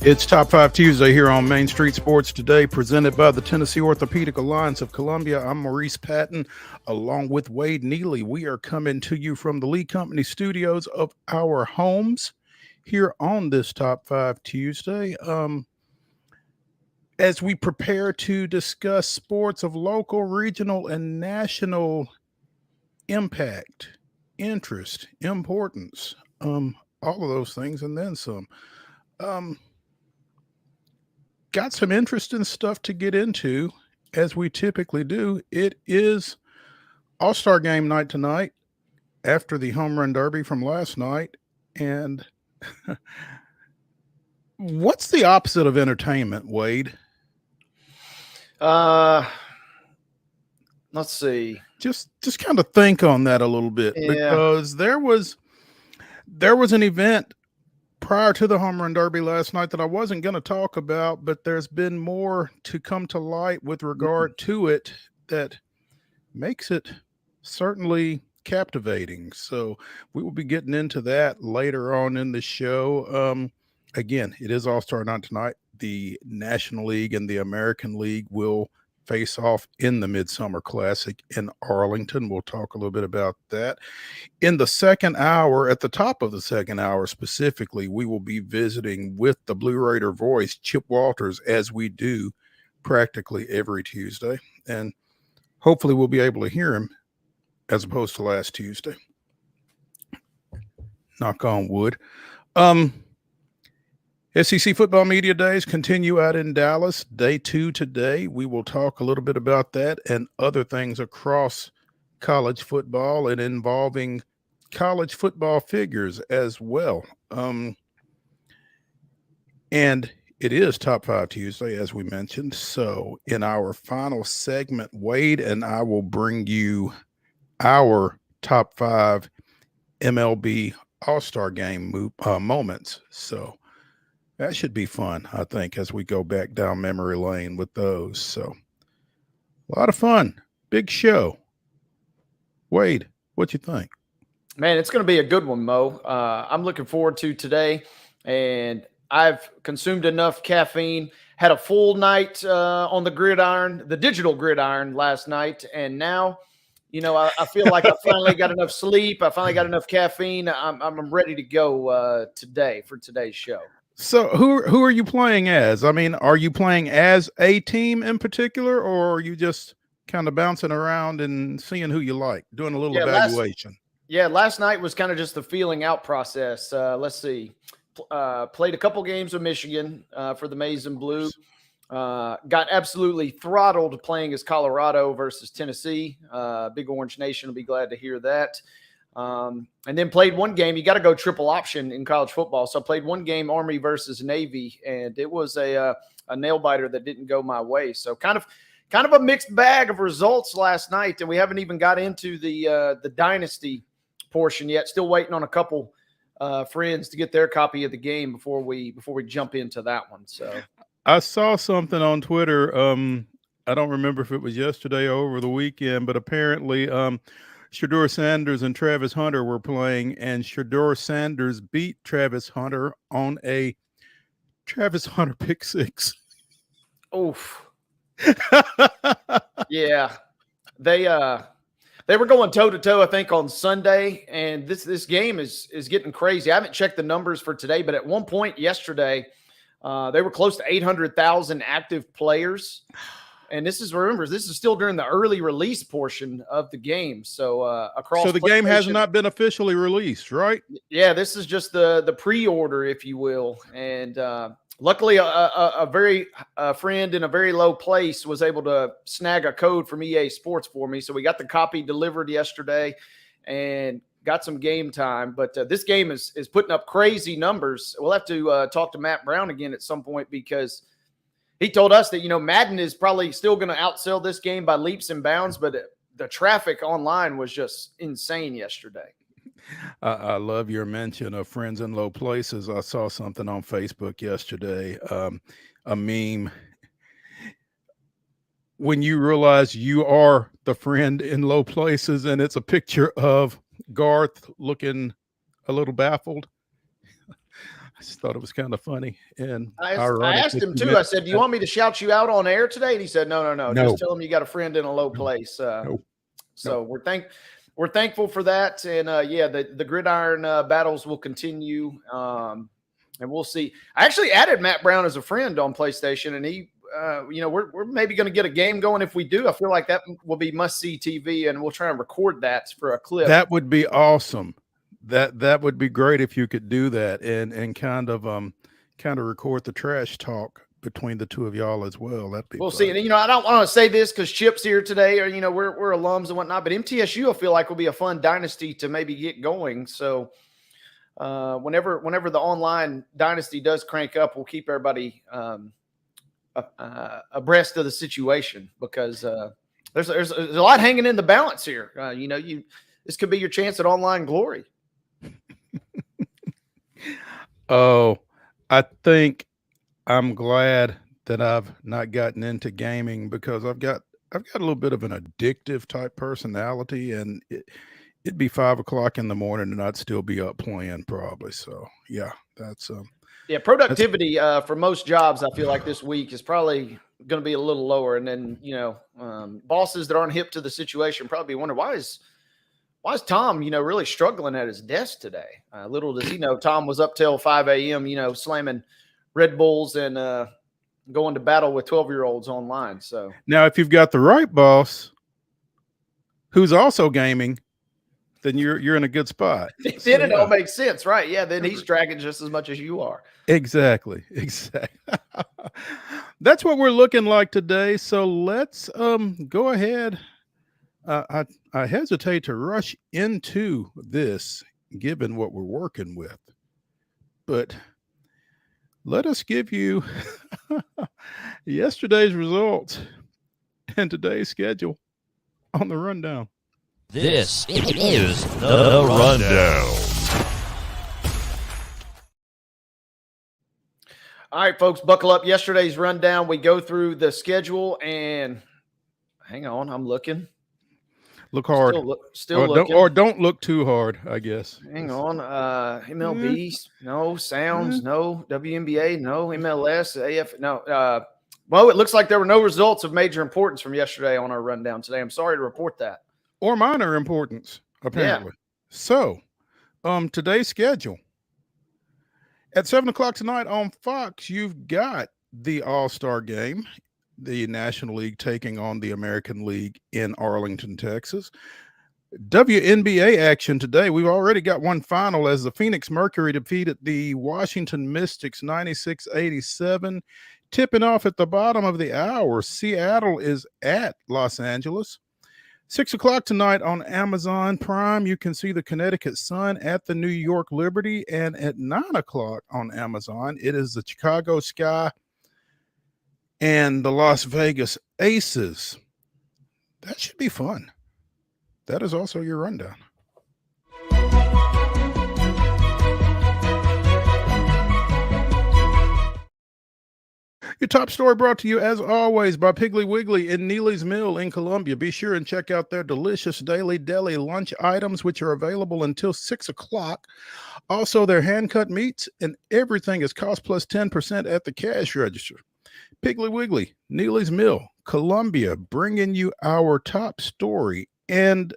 It's Top 5 Tuesday here on Main Street Sports Today, presented by the Tennessee Orthopedic Alliance of Columbia. I'm Maurice Patton, along with Wade Neely. We are coming to you from the Lee Company studios of our homes here on this Top 5 Tuesday. As we prepare to discuss sports of local, regional, and national impact, interest, importance, all of those things, and then some. Got some interesting stuff to get into, as we typically do. It is All-Star game night tonight after the home run derby from last night. And what's the opposite of entertainment, Wade? Let's see. Just kind of think on that a little bit, because there was an event prior to the home run derby last night that I wasn't going to talk about, but there's been more to come to light with regard to it that makes it certainly captivating. So we will be getting into that later on in the show. Again, it is All-Star night tonight. The National League and the American League will face off in the Midsummer Classic in Arlington. We'll talk a little bit about that. In the second hour, at the top of the second hour specifically, we will be visiting with the Blue Raider voice, Chip Walters, as we do practically every Tuesday. And hopefully we'll be able to hear him as opposed to last Tuesday. Knock on wood. SEC Football Media Days continue out in Dallas. Day 2 today. We will talk a little bit about that and other things across college football and involving college football figures as well. And it is Top 5 Tuesday, as we mentioned. So in our final segment, Wade and I will bring you our Top 5 MLB All-Star Game moments. So that should be fun, I think, as we go back down memory lane with those. So a lot of fun. Big show. Wade, what you think? Man, it's going to be a good one, Mo. I'm looking forward to today, and I've consumed enough caffeine, had a full night on the gridiron, the digital gridiron last night, and now, I feel like I finally got enough sleep. I finally got enough caffeine. I'm ready to go today for today's show. So who are you playing as? I mean, are you playing as a team in particular, or are you just kind of bouncing around and seeing who you like, doing a little evaluation? Last night was kind of just the feeling out process. Let's see. Played a couple games with Michigan for the Maize and Blue. Got absolutely throttled playing as Colorado versus Tennessee. Big Orange Nation will be glad to hear that. And then played one game. You got to go triple option in college football. So I played one game, Army versus Navy, and it was a nail biter that didn't go my way. So kind of a mixed bag of results last night, and we haven't even got into the dynasty portion yet. Still waiting on a couple friends to get their copy of the game before we jump into that one. So I saw something on Twitter. I don't remember if it was yesterday or over the weekend, but apparently Shedeur Sanders and Travis Hunter were playing, and Shedeur Sanders beat Travis Hunter on a Travis Hunter pick six. Oof. Yeah. They were going toe-to-toe, I think, on Sunday, and this game is getting crazy. I haven't checked the numbers for today, but at one point yesterday, they were close to 800,000 active players. And this is still during the early release portion of the game. So across. So the game has not been officially released, right? Yeah, this is just the pre-order, if you will. And luckily, a friend in a very low place was able to snag a code from EA Sports for me. So we got the copy delivered yesterday and got some game time. But this game is putting up crazy numbers. We'll have to talk to Matt Brown again at some point, because he told us that, Madden is probably still going to outsell this game by leaps and bounds, but the traffic online was just insane yesterday. I love your mention of friends in low places. I saw something on Facebook yesterday, a meme. When you realize you are the friend in low places, and it's a picture of Garth looking a little baffled. just thought it was kind of funny and I ironic. asked him too. I said, "Do you want me to shout you out on air today?" And he said, "No. No. Just tell him you got a friend in a low place." So we're thankful for that, and the gridiron battles will continue, and we'll see. I actually added Matt Brown as a friend on PlayStation, and he, we're maybe going to get a game going. If we do, I feel like that will be must-see TV, and we'll try and record that for a clip. That would be awesome. That would be great if you could do that and kind of record the trash talk between the two of y'all as well. That'd be we'll fun. see. And I don't want to say this because Chip's here today, or we're alums and whatnot, but MTSU I feel like will be a fun dynasty to maybe get going. So whenever the online dynasty does crank up, we'll keep everybody abreast of the situation, because there's a lot hanging in the balance here. This could be your chance at online glory. Oh, I think I'm glad that I've not gotten into gaming, because I've got a little bit of an addictive type personality, and it'd be 5 o'clock in the morning and I'd still be up playing probably. So yeah, that's productivity for most jobs, I feel like this week is probably going to be a little lower. And then, bosses that aren't hip to the situation probably wonder, why is Tom, really struggling at his desk today? Little does he know, Tom was up till 5 a.m., slamming Red Bulls and going to battle with 12-year-olds online. So now, if you've got the right boss who's also gaming, then you're in a good spot. Then it all makes sense, right? Yeah, then he's dragging just as much as you are. Exactly. That's what we're looking like today. So let's go ahead. I hesitate to rush into this given what we're working with, but let us give you yesterday's results and today's schedule on the rundown. This is the rundown. All right, folks, buckle up. Yesterday's rundown, we go through the schedule, and hang on, I'm looking. Look hard. Still looking. Don't look too hard, I guess. Hang on. MLB, no. Sounds, no. WNBA, no. MLS, AF, no. Well, it looks like there were no results of major importance from yesterday on our rundown today. I'm sorry to report that. Or minor importance, apparently. Yeah. So, today's schedule. At 7 o'clock tonight on Fox, you've got the All-Star Game, the National League taking on the American League in Arlington, Texas. WNBA action today. We've already got one final as the Phoenix Mercury defeated the Washington Mystics 96-87. Tipping off at the bottom of the hour, Seattle is at Los Angeles. 6 o'clock tonight on Amazon Prime, you can see the Connecticut Sun at the New York Liberty. And at 9 o'clock on Amazon, it is the Chicago Sky and the Las Vegas Aces. That should be fun. That is also your rundown. Your top story brought to you, as always, by Piggly Wiggly in Neely's Mill in Columbia. Be sure and check out their delicious daily deli lunch items, which are available until 6 o'clock. Also, their hand-cut meats, and everything is cost plus 10% at the cash register. Piggly Wiggly, Neely's Mill, Columbia, bringing you our top story. And,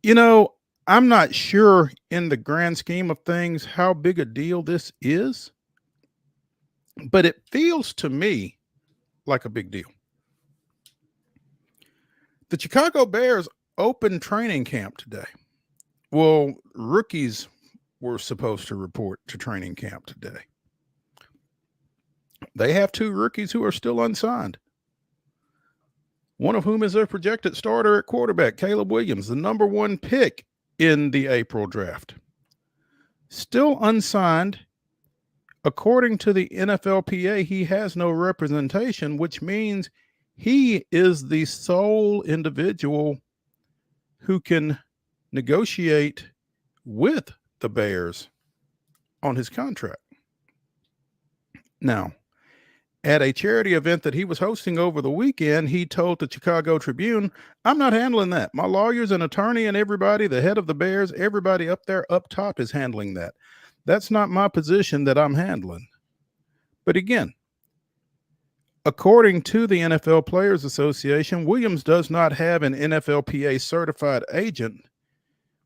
I'm not sure in the grand scheme of things how big a deal this is, but it feels to me like a big deal. The Chicago Bears opened training camp today. Well, rookies were supposed to report to training camp today. They have 2 rookies who are still unsigned. One of whom is their projected starter at quarterback, Caleb Williams, the number 1 pick in the April draft. Still unsigned. According to the NFLPA, he has no representation, which means he is the sole individual who can negotiate with the Bears on his contract. Now, at a charity event that he was hosting over the weekend, he told the Chicago Tribune, "I'm not handling that. My lawyers and attorney and everybody, the head of the Bears, everybody up there up top is handling that. That's not my position that I'm handling. But again, according to the NFL Players Association, Williams does not have an NFLPA certified agent,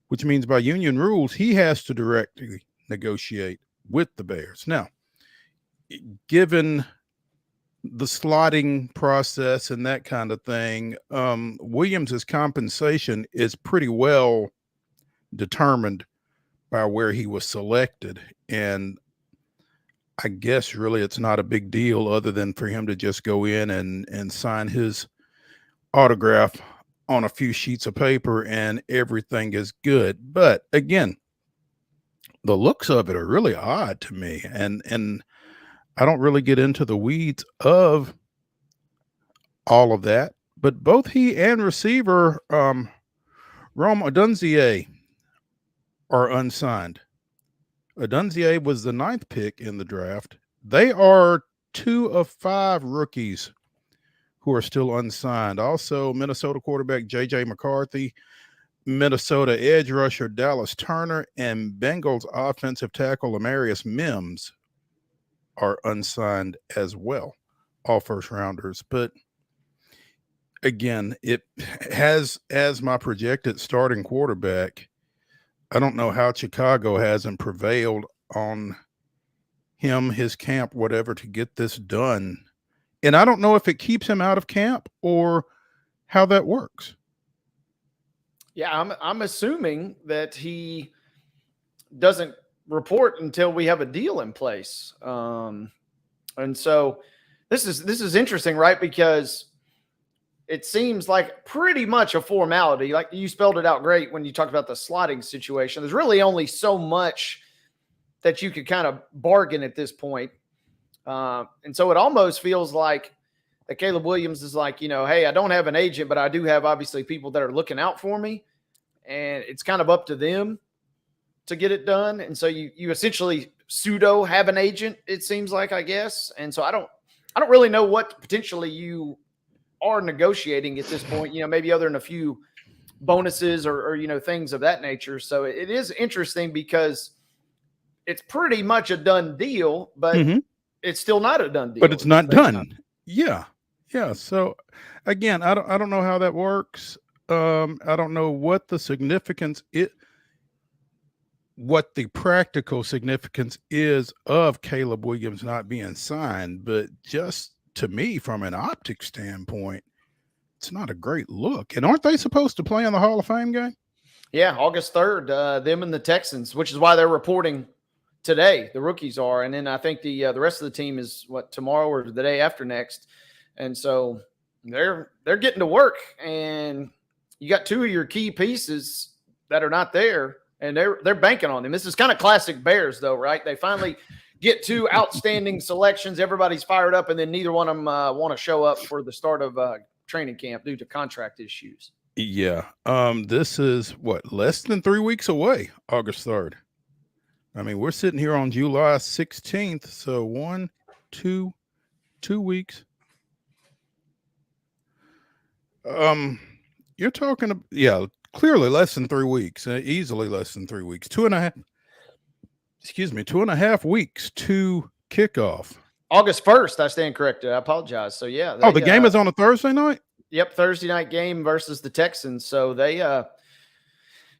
which means by union rules, he has to directly negotiate with the Bears. Now, given the slotting process and that kind of thing, Williams's compensation is pretty well determined by where he was selected. And I guess really it's not a big deal other than for him to just go in and sign his autograph on a few sheets of paper and everything is good. But again, the looks of it are really odd to me. And I don't really get into the weeds of all of that, but both he and receiver Rome Odunze are unsigned. Odunze was the 9th pick in the draft. They are 2 of 5 rookies who are still unsigned. Also, Minnesota quarterback J.J. McCarthy, Minnesota edge rusher Dallas Turner, and Bengals offensive tackle Amarius Mims are unsigned as well, all first rounders. But again, it has as my projected starting quarterback. I don't know how Chicago hasn't prevailed on him, his camp, whatever, to get this done. And I don't know if it keeps him out of camp or how that works. Yeah, I'm assuming that he doesn't report until we have a deal in place. And so this is interesting, right? Because it seems like pretty much a formality. Like you spelled it out great when you talked about the slotting situation. There's really only so much that you could kind of bargain at this point. And so it almost feels like that Caleb Williams is like, hey, I don't have an agent, but I do have obviously people that are looking out for me. And it's kind of up to them to get it done. And so you essentially pseudo have an agent, it seems like, I guess. And so I don't really know what potentially you are negotiating at this point, maybe other than a few bonuses or things of that nature. So it is interesting because it's pretty much a done deal, but it's still not a done deal. But it's not done. Yeah. So again, I don't know how that works. I don't know what the significance what the practical significance is of Caleb Williams not being signed, but just to me, from an optic standpoint, it's not a great look. And aren't they supposed to play in the Hall of Fame game? Yeah, August 3rd, them and the Texans, which is why they're reporting today. The rookies are, and then I think the rest of the team is tomorrow or the day after next. And so they're getting to work, and you got 2 of your key pieces that are not there, and they're banking on them. This is kind of classic Bears, though, right? They finally get 2 outstanding selections. Everybody's fired up, and then neither one of them want to show up for the start of training camp due to contract issues. Yeah. This is less than 3 weeks away, August 3rd. I mean, we're sitting here on July 16th. So 2 weeks. You're talking, clearly less than 3 weeks, easily less than 3 weeks, 2.5 weeks to kickoff. August 1st, I stand corrected. I apologize. So yeah. The game is on a Thursday night? Yep. Thursday night game versus the Texans. So they,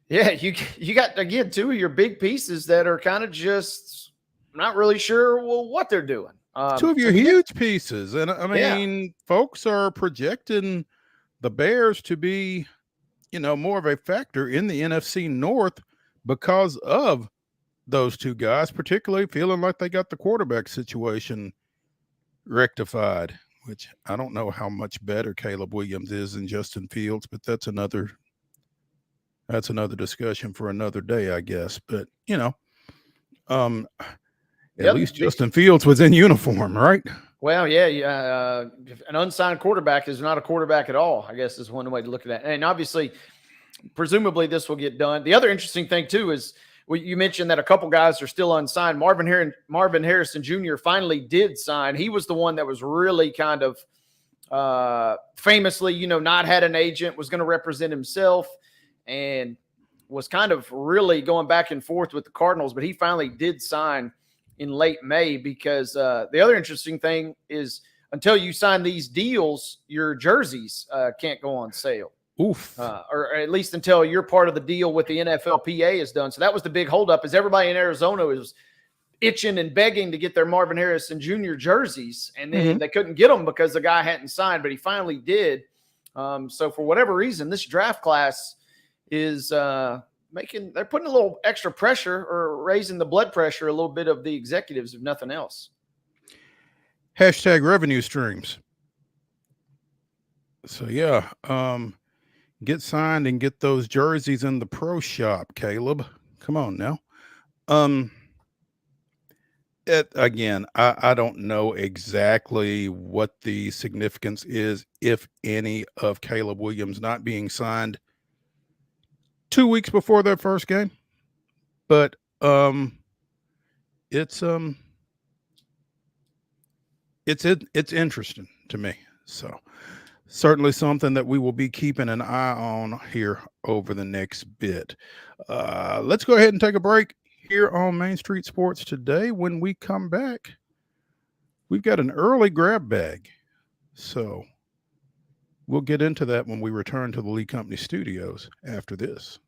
you got, again, 2 of your big pieces that are kind of just not really sure what they're doing. 2 of your huge pieces. And I mean, folks are projecting the Bears to be, more of a factor in the NFC North because of those 2 guys, particularly feeling like they got the quarterback situation rectified, which I don't know how much better Caleb Williams is than Justin Fields, but that's another discussion for another day, I guess. But, at least Justin Fields was in uniform, right? Well, yeah. An unsigned quarterback is not a quarterback at all, I guess is one way to look at that. And obviously, presumably this will get done. The other interesting thing, too, is you mentioned that a couple guys are still unsigned. Marvin Harrison Jr. finally did sign. He was the one that was really kind of famously, not had an agent, was going to represent himself. And was kind of really going back and forth with the Cardinals, but he finally did sign in late May because the other interesting thing is until you sign these deals, your jerseys can't go on sale. Oof. Or at least until you're part of the deal with the NFLPA is done. So that was the big holdup is everybody in Arizona was itching and begging to get their Marvin Harrison Jr. jerseys, and then they couldn't get them because the guy hadn't signed, but he finally did. So for whatever reason, this draft class is they're putting a little extra pressure or raising the blood pressure a little bit of the executives, if nothing else. Hashtag revenue streams. So yeah, get signed and get those jerseys in the pro shop, Caleb. Come on now. Again, I don't know exactly what the significance is, if any, of Caleb Williams not being signed 2 weeks before their first game, but it's interesting to me. So certainly something that we will be keeping an eye on here over the next bit. Let's go ahead and take a break here on Main Street Sports today. When we come back, we've got an early grab bag. So we'll get into that when we return to the Lee Company studios after this.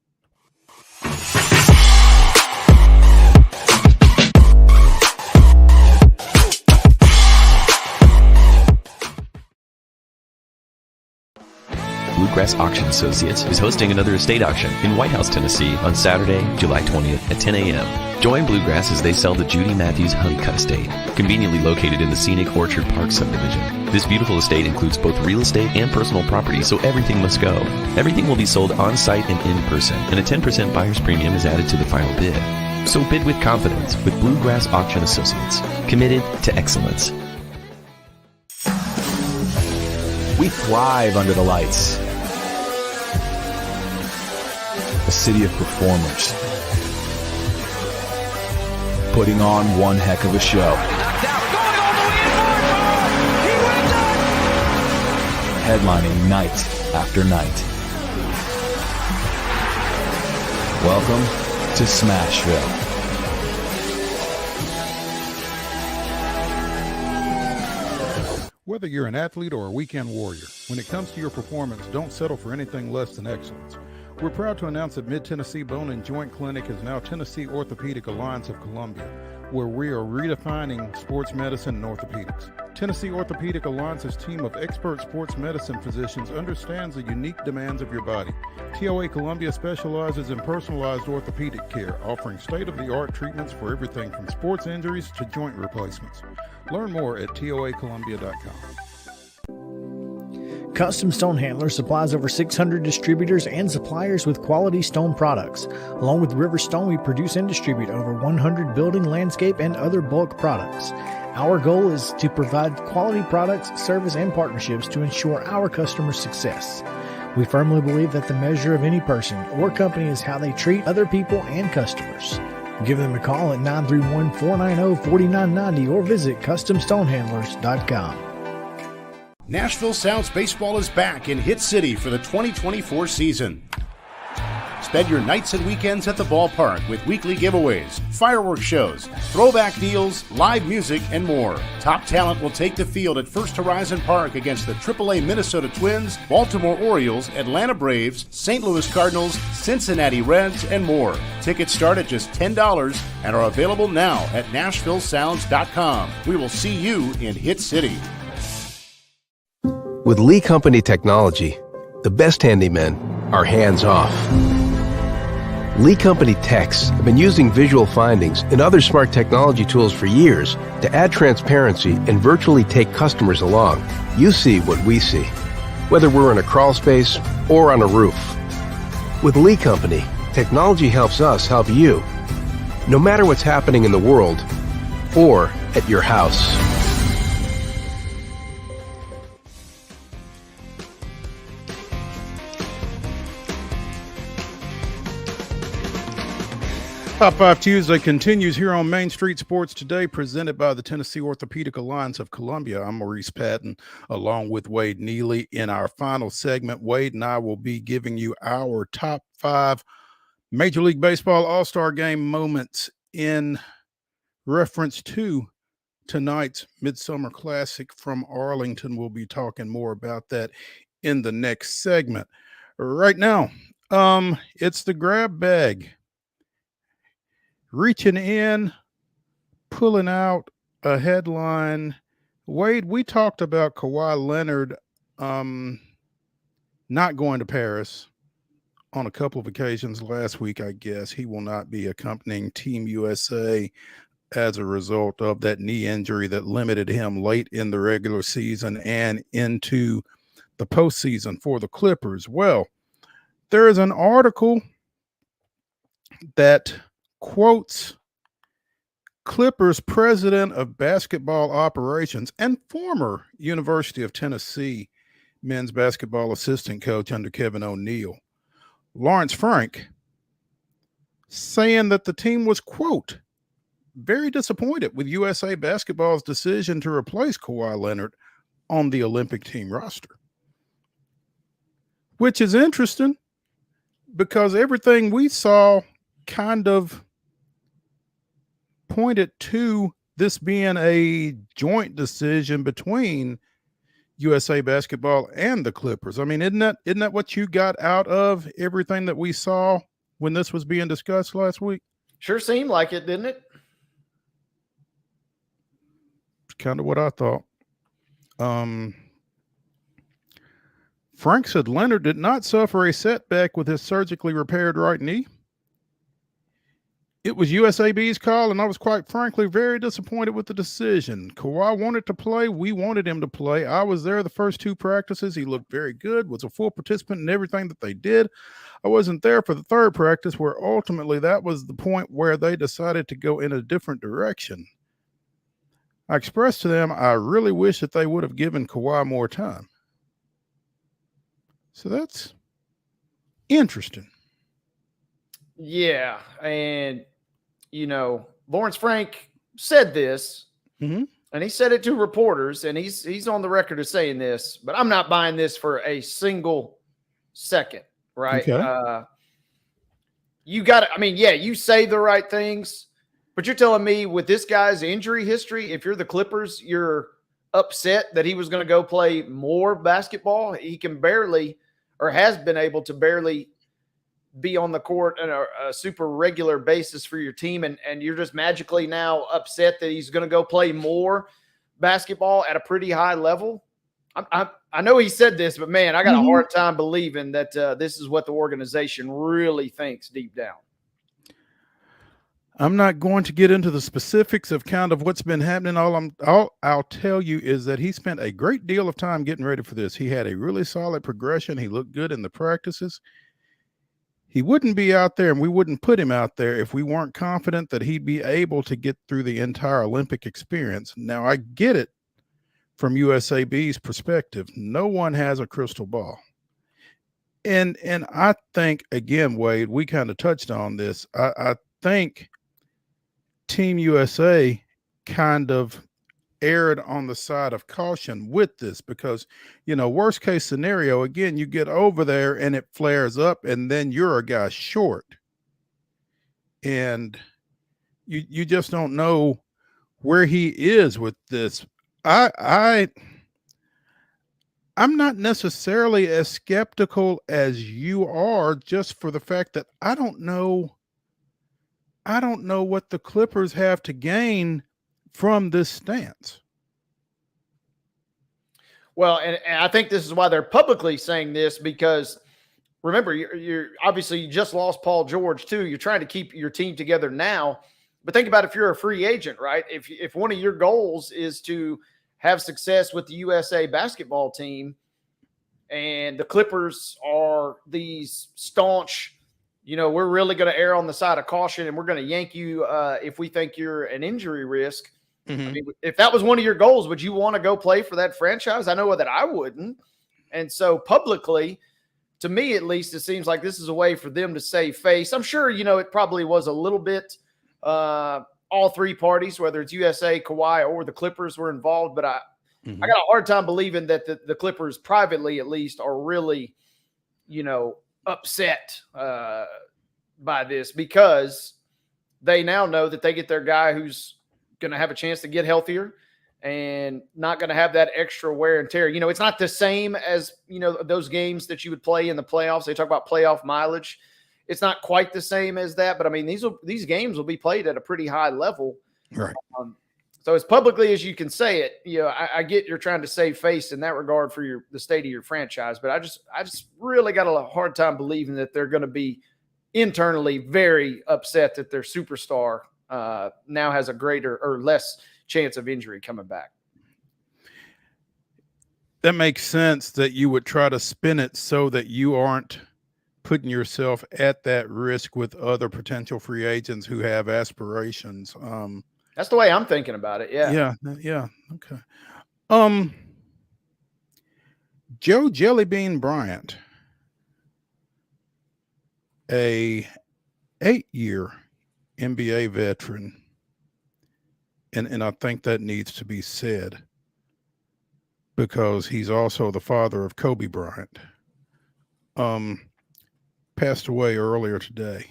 Bluegrass Auction Associates is hosting another estate auction in White House, Tennessee on Saturday, July 20th at 10 a.m. Join Bluegrass as they sell the Judy Matthews Honeycutt Estate, conveniently located in the scenic Orchard Park subdivision. This beautiful estate includes both real estate and personal property, so everything must go. Everything will be sold on-site and in person, and a 10% buyer's premium is added to the final bid. So bid with confidence with Bluegrass Auction Associates, committed to excellence. We thrive under the lights. A city of performers, putting on one heck of a show. Headlining night after night. Welcome to Smashville. Whether you're an athlete or a weekend warrior, when it comes to your performance, don't settle for anything less than excellence. We're proud to announce that Mid-Tennessee Bone and Joint Clinic is now Tennessee Orthopedic Alliance of Columbia, where we are redefining sports medicine and orthopedics. Tennessee Orthopedic Alliance's team of expert sports medicine physicians understands the unique demands of your body. TOA Columbia specializes in personalized orthopedic care, offering state-of-the-art treatments for everything from sports injuries to joint replacements. Learn more at toacolumbia.com. Custom Stone Handler supplies over 600 distributors and suppliers with quality stone products. Along with River Stone, we produce and distribute over 100 building, landscape, and other bulk products. Our goal is to provide quality products, service, and partnerships to ensure our customers' success. We firmly believe that the measure of any person or company is how they treat other people and customers. Give them a call at 931-490-4990 or visit CustomStonehandlers.com. Nashville Sounds Baseball is back in Hit City for the 2024 season. Spend your nights and weekends at the ballpark with weekly giveaways, fireworks shows, throwback deals, live music, and more. Top talent will take the field at First Horizon Park against the AAA Minnesota Twins, Baltimore Orioles, Atlanta Braves, St. Louis Cardinals, Cincinnati Reds, and more. Tickets start at just $10 and are available now at NashvilleSounds.com. We will see you in Hit City. With Lee Company technology, the best handymen are hands-off. Lee Company techs have been using visual findings and other smart technology tools for years to add transparency and virtually take customers along. You see what we see, whether we're in a crawl space or on a roof. With Lee Company, technology helps us help you, no matter what's happening in the world or at your house. Top 5 Tuesday continues here on Main Street Sports Today, presented by the Tennessee Orthopedic Alliance of Columbia. I'm Maurice Patton, along with Wade Neely. In our final segment, Wade and I will be giving you our top 5 Major League Baseball All-Star Game moments in reference to tonight's Midsummer Classic from Arlington. We'll be talking more about that in the next segment. Right now, it's the grab bag. Reaching in, pulling out a headline. Wade, we talked about Kawhi Leonard not going to Paris on a couple of occasions last week. I guess he will not be accompanying Team USA as a result of that knee injury that limited him late in the regular season and into the postseason for the Clippers. Well, there is an article that quotes Clippers president of basketball operations and former University of Tennessee men's basketball assistant coach under Kevin O'Neal, Lawrence Frank, saying that the team was, quote, very disappointed with USA Basketball's decision to replace Kawhi Leonard on the Olympic team roster. Which is interesting because everything we saw kind of pointed to this being a joint decision between USA Basketball and the Clippers. I mean, isn't that what you got out of everything that we saw when this was being discussed last week? Sure seemed like it, didn't it? It's kind of what I thought. Frank said Leonard did not suffer a setback with his surgically repaired right knee. It was USAB's call, and I was quite frankly very disappointed with the decision. Kawhi wanted to play. We wanted him to play. I was there the first two practices. He looked very good, was a full participant in everything that they did. I wasn't there for the third practice, where ultimately that was the point where they decided to go in a different direction. I expressed to them, I really wish that they would have given Kawhi more time. So that's interesting. Yeah, and Lawrence Frank said this, and he said it to reporters, and he's on the record of saying this, but I'm not buying this for a single second, right? Okay. You got to, you say the right things, but you're telling me with this guy's injury history, if you're the Clippers, you're upset that he was going to go play more basketball. He can barely, or has been able to barely, be on the court on a super regular basis for your team, and you're just magically now upset that he's going to go play more basketball at a pretty high level. I know he said this, but man, I got a hard time believing that this is what the organization really thinks deep down. I'm not going to get into the specifics of kind of what's been happening. I'll tell you is that he spent a great deal of time getting ready for this. He had a really solid progression. He looked good in the practices. He wouldn't be out there, and we wouldn't put him out there if we weren't confident that he'd be able to get through the entire Olympic experience. Now, I get it from USAB's perspective. No one has a crystal ball. And I think, again, Wade, we kind of touched on this. I think Team USA kind of erred on the side of caution with this because, worst case scenario, again, you get over there and it flares up and then you're a guy short. And you just don't know where he is with this. I'm not necessarily as skeptical as you are, just for the fact that I don't know what the Clippers have to gain from this stance. Well, and I think this is why they're publicly saying this, because remember, you're obviously, you just lost Paul George too. You're trying to keep your team together now, but think about if you're a free agent, right? If one of your goals is to have success with the USA basketball team, and the Clippers are these staunch, we're really going to err on the side of caution, and we're going to yank you if we think you're an injury risk. If that was one of your goals, would you want to go play for that franchise? I know that I wouldn't. And so publicly, to me at least, it seems like this is a way for them to save face. I'm sure, it probably was a little bit all three parties, whether it's USA, Kawhi, or the Clippers were involved. But I got a hard time believing that the Clippers privately at least are really, upset by this because they now know that they get their guy who's going to have a chance to get healthier and not going to have that extra wear and tear. It's not the same as, those games that you would play in the playoffs. They talk about playoff mileage. It's not quite the same as that, but I mean, these games will be played at a pretty high level. Right. So as publicly as you can say it, I get you're trying to save face in that regard for the state of your franchise, but I just really got a hard time believing that they're going to be internally very upset that their superstar now has a greater or less chance of injury coming back. That makes sense that you would try to spin it so that you aren't putting yourself at that risk with other potential free agents who have aspirations. That's the way I'm thinking about it. Yeah. Yeah. Okay. Joe Jellybean Bryant, a 8-year NBA veteran, and I think that needs to be said because he's also the father of Kobe Bryant. Passed away earlier today.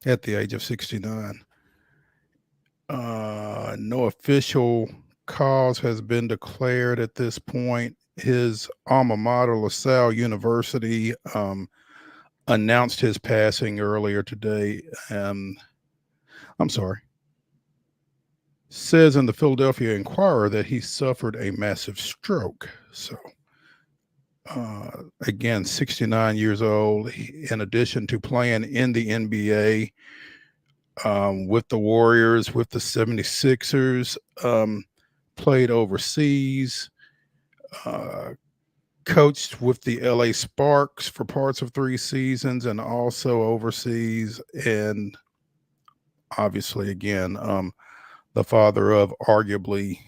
At the age of 69. No official cause has been declared at this point. His alma mater, LaSalle University, announced his passing earlier today. Says in the Philadelphia Inquirer that he suffered a massive stroke. So, again, 69 years old. In addition to playing in the NBA, with the Warriors, with the 76ers, played overseas, coached with the LA Sparks for parts of 3 seasons and also overseas. And obviously, again, the father of arguably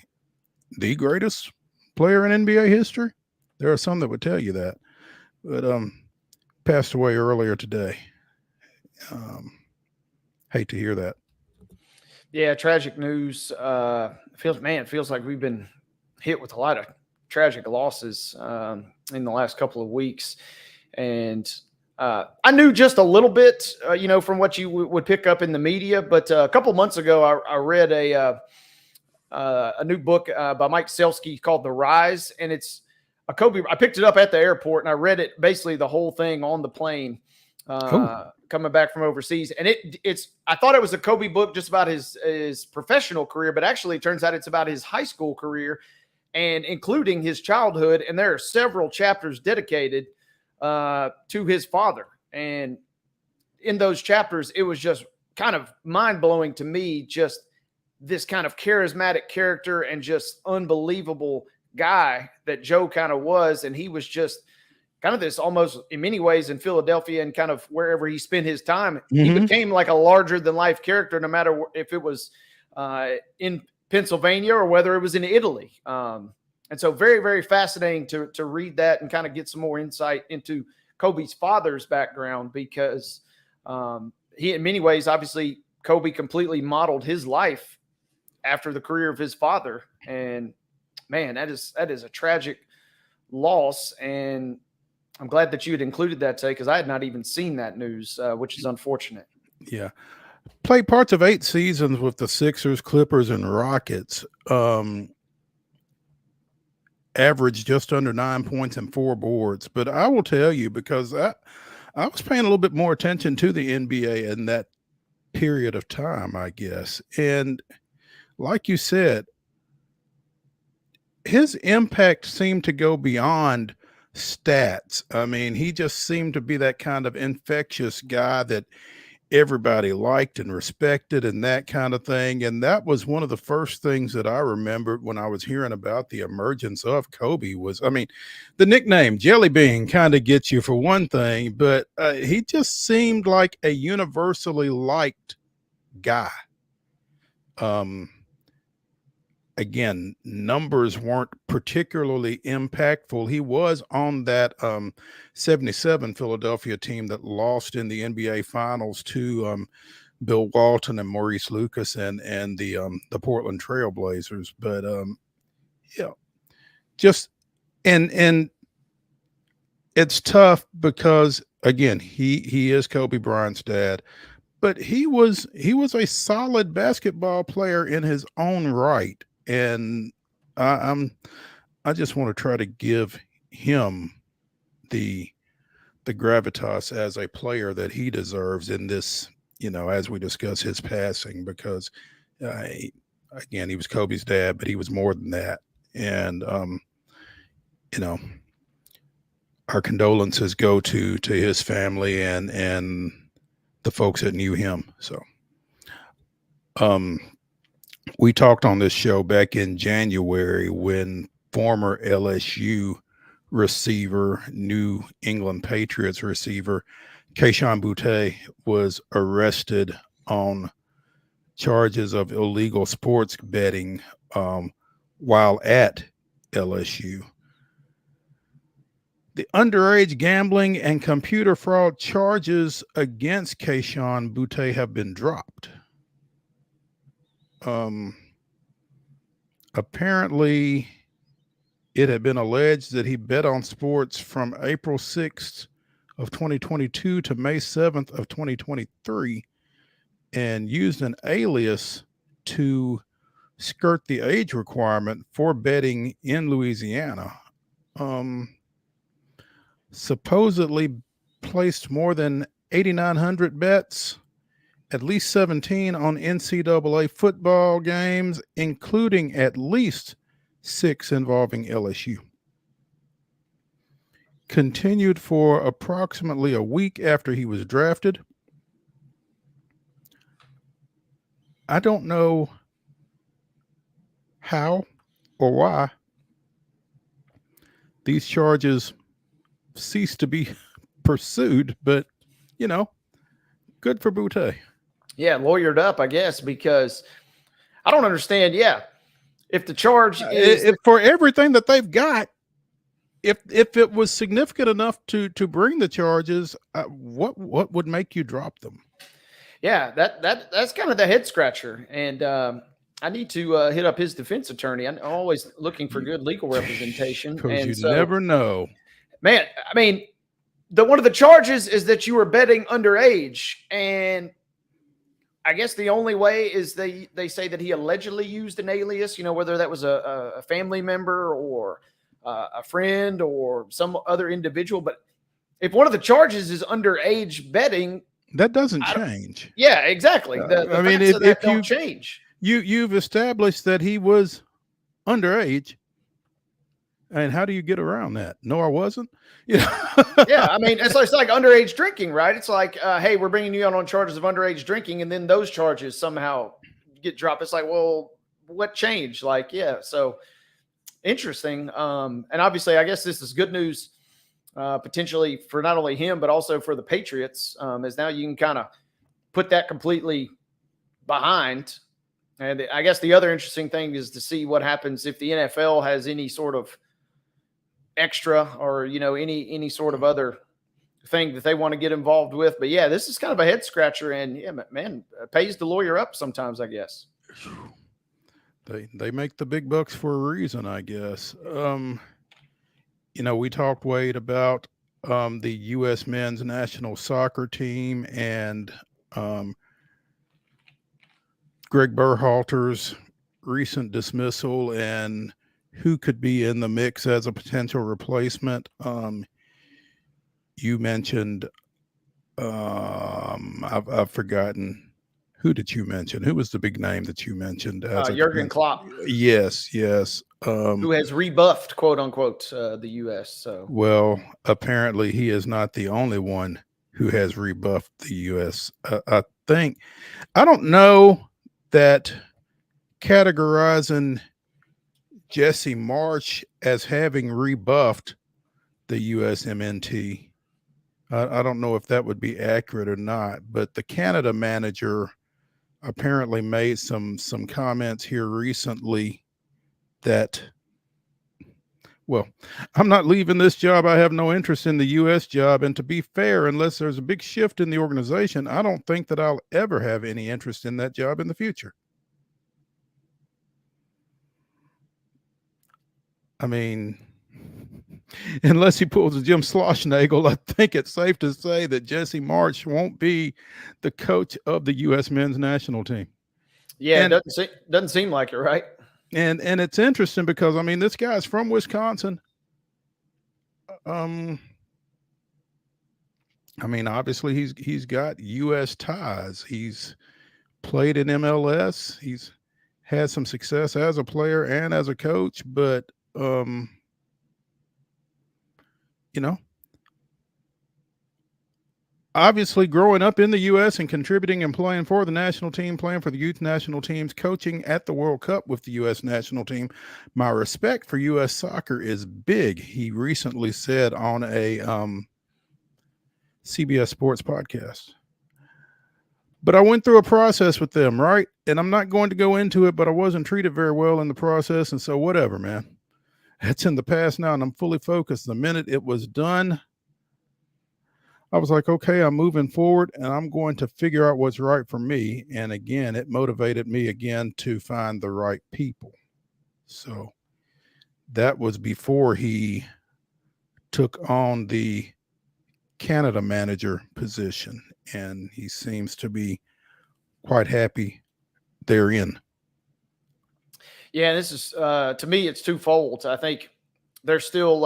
the greatest player in NBA history. There are some that would tell you that, but passed away earlier today. Hate to hear that. Yeah, tragic news. Feels like we've been hit with a lot of tragic losses in the last couple of weeks, and I knew just a little bit, from what you would pick up in the media. But a couple months ago, I read a new book by Mike Selsky called The Rise, and it's a Kobe. I picked it up at the airport and I read it basically the whole thing on the plane coming back from overseas. And I thought it was a Kobe book just about his professional career, but actually it turns out it's about his high school career and including his childhood. And there are several chapters dedicated to his father. And in those chapters, it was just kind of mind blowing to me, just this kind of charismatic character and just unbelievable guy that Joe kind of was. And he was just kind of this almost in many ways in Philadelphia and kind of wherever he spent his time, he became like a larger than life character, no matter if it was in Pennsylvania or whether it was in Italy. And so very, very fascinating to read that and kind of get some more insight into Kobe's father's background, because he, in many ways, obviously Kobe completely modeled his life after the career of his father. And man, that is a tragic loss. And I'm glad that you had included that today, because I had not even seen that news, which is unfortunate. Yeah. Played parts of 8 seasons with the Sixers, Clippers, and Rockets. Averaged just under 9 points and 4 boards. But I will tell you, because I was paying a little bit more attention to the NBA in that period of time, I guess. And like you said, his impact seemed to go beyond stats. I mean, he just seemed to be that kind of infectious guy that everybody liked and respected and that kind of thing. And that was one of the first things that I remembered when I was hearing about the emergence of Kobe was, I mean, the nickname Jelly Bean kind of gets you for one thing, but he just seemed like a universally liked guy. Again, numbers weren't particularly impactful. He was on that 77 Philadelphia team that lost in the NBA Finals to Bill Walton and Maurice Lucas and the Portland Trail Blazers. But yeah, just and it's tough because again, he is Kobe Bryant's dad, but he was a solid basketball player in his own right, and I just want to try to give him the gravitas as a player that he deserves in this, as we discuss his passing, because again, he was Kobe's dad, but he was more than that. And you know, our condolences go to his family and the folks that knew him. So we talked on this show back in January when former LSU receiver, New England Patriots receiver, Kayshon Boutte was arrested on charges of illegal sports betting while at LSU. The underage gambling and computer fraud charges against Kayshon Boutte have been dropped. Apparently, it had been alleged that he bet on sports from April 6th of 2022 to May 7th of 2023 and used an alias to skirt the age requirement for betting in Louisiana. Supposedly placed more than 8,900 bets, at least 17 on NCAA football games, including at least 6 involving LSU. Continued for approximately a week after he was drafted. I don't know how or why these charges ceased to be pursued, but good for Boutte. Yeah, lawyered up, I guess, because I don't understand. Yeah, if the charge is for everything that they've got, if it was significant enough to bring the charges, what would make you drop them? Yeah, that's kind of the head scratcher, and I need to hit up his defense attorney. I'm always looking for good legal representation, because you never know. Man, I mean, one of the charges is that you were betting underage, and I guess the only way is they say that he allegedly used an alias, whether that was a family member or a friend or some other individual. But if one of the charges is underage betting, that doesn't change. Yeah, exactly. I mean, if you don't change, you've established that he was underage. And how do you get around that? No, I wasn't. Yeah, I mean, it's like underage drinking, right? It's like, hey, we're bringing you out on charges of underage drinking, and then those charges somehow get dropped. It's like, well, what changed? Like, yeah, so interesting. And obviously, I guess this is good news potentially for not only him but also for the Patriots, as now you can kind of put that completely behind. And I guess the other interesting thing is to see what happens if the NFL has any sort of extra or any sort of other thing that they want to get involved with. But yeah, this is kind of a head scratcher, and yeah, man, it pays the lawyer up sometimes, I guess. They make the big bucks for a reason, I guess. We talked, Wade, about the U.S. men's national soccer team and Greg Berhalter's recent dismissal and who could be in the mix as a potential replacement. You mentioned, I've forgotten. Who did you mention? Who was the big name that you mentioned? Jurgen Klopp. Yes. Who has rebuffed, quote unquote, the U.S. So, well, apparently he is not the only one who has rebuffed the U.S. I don't know that categorizing Jesse Marsch as having rebuffed the USMNT, I don't know if that would be accurate or not, but the Canada manager apparently made some comments here recently that, well, I'm not leaving this job. I have no interest in the U.S. job. And to be fair, unless there's a big shift in the organization, I don't think that I'll ever have any interest in that job in the future. I mean, unless he pulls a Jim Schlossnagle, I think it's safe to say that Jesse Marsh won't be the coach of the U.S. men's national team. Yeah, it doesn't seem like it, right? And it's interesting because, I mean, this guy's from Wisconsin. I mean, obviously he's got U.S. ties. He's played in MLS. He's had some success as a player and as a coach, but you know, obviously growing up in the U.S. and contributing and playing for the national team, playing for the youth national teams, coaching at the World Cup with the U.S. national team, my respect for U.S. soccer is big. He recently said on a CBS Sports podcast. But I went through a process with them, right? And I'm not going to go into it, but I wasn't treated very well in the process. And so whatever, man. That's in the past now, and I'm fully focused. The minute it was done, I was like, okay, I'm moving forward, and I'm going to figure out what's right for me. And again, it motivated me again to find the right people. So that was before he took on the Canada manager position, and he seems to be quite happy therein. Yeah, this is to me, it's twofold. I think there's still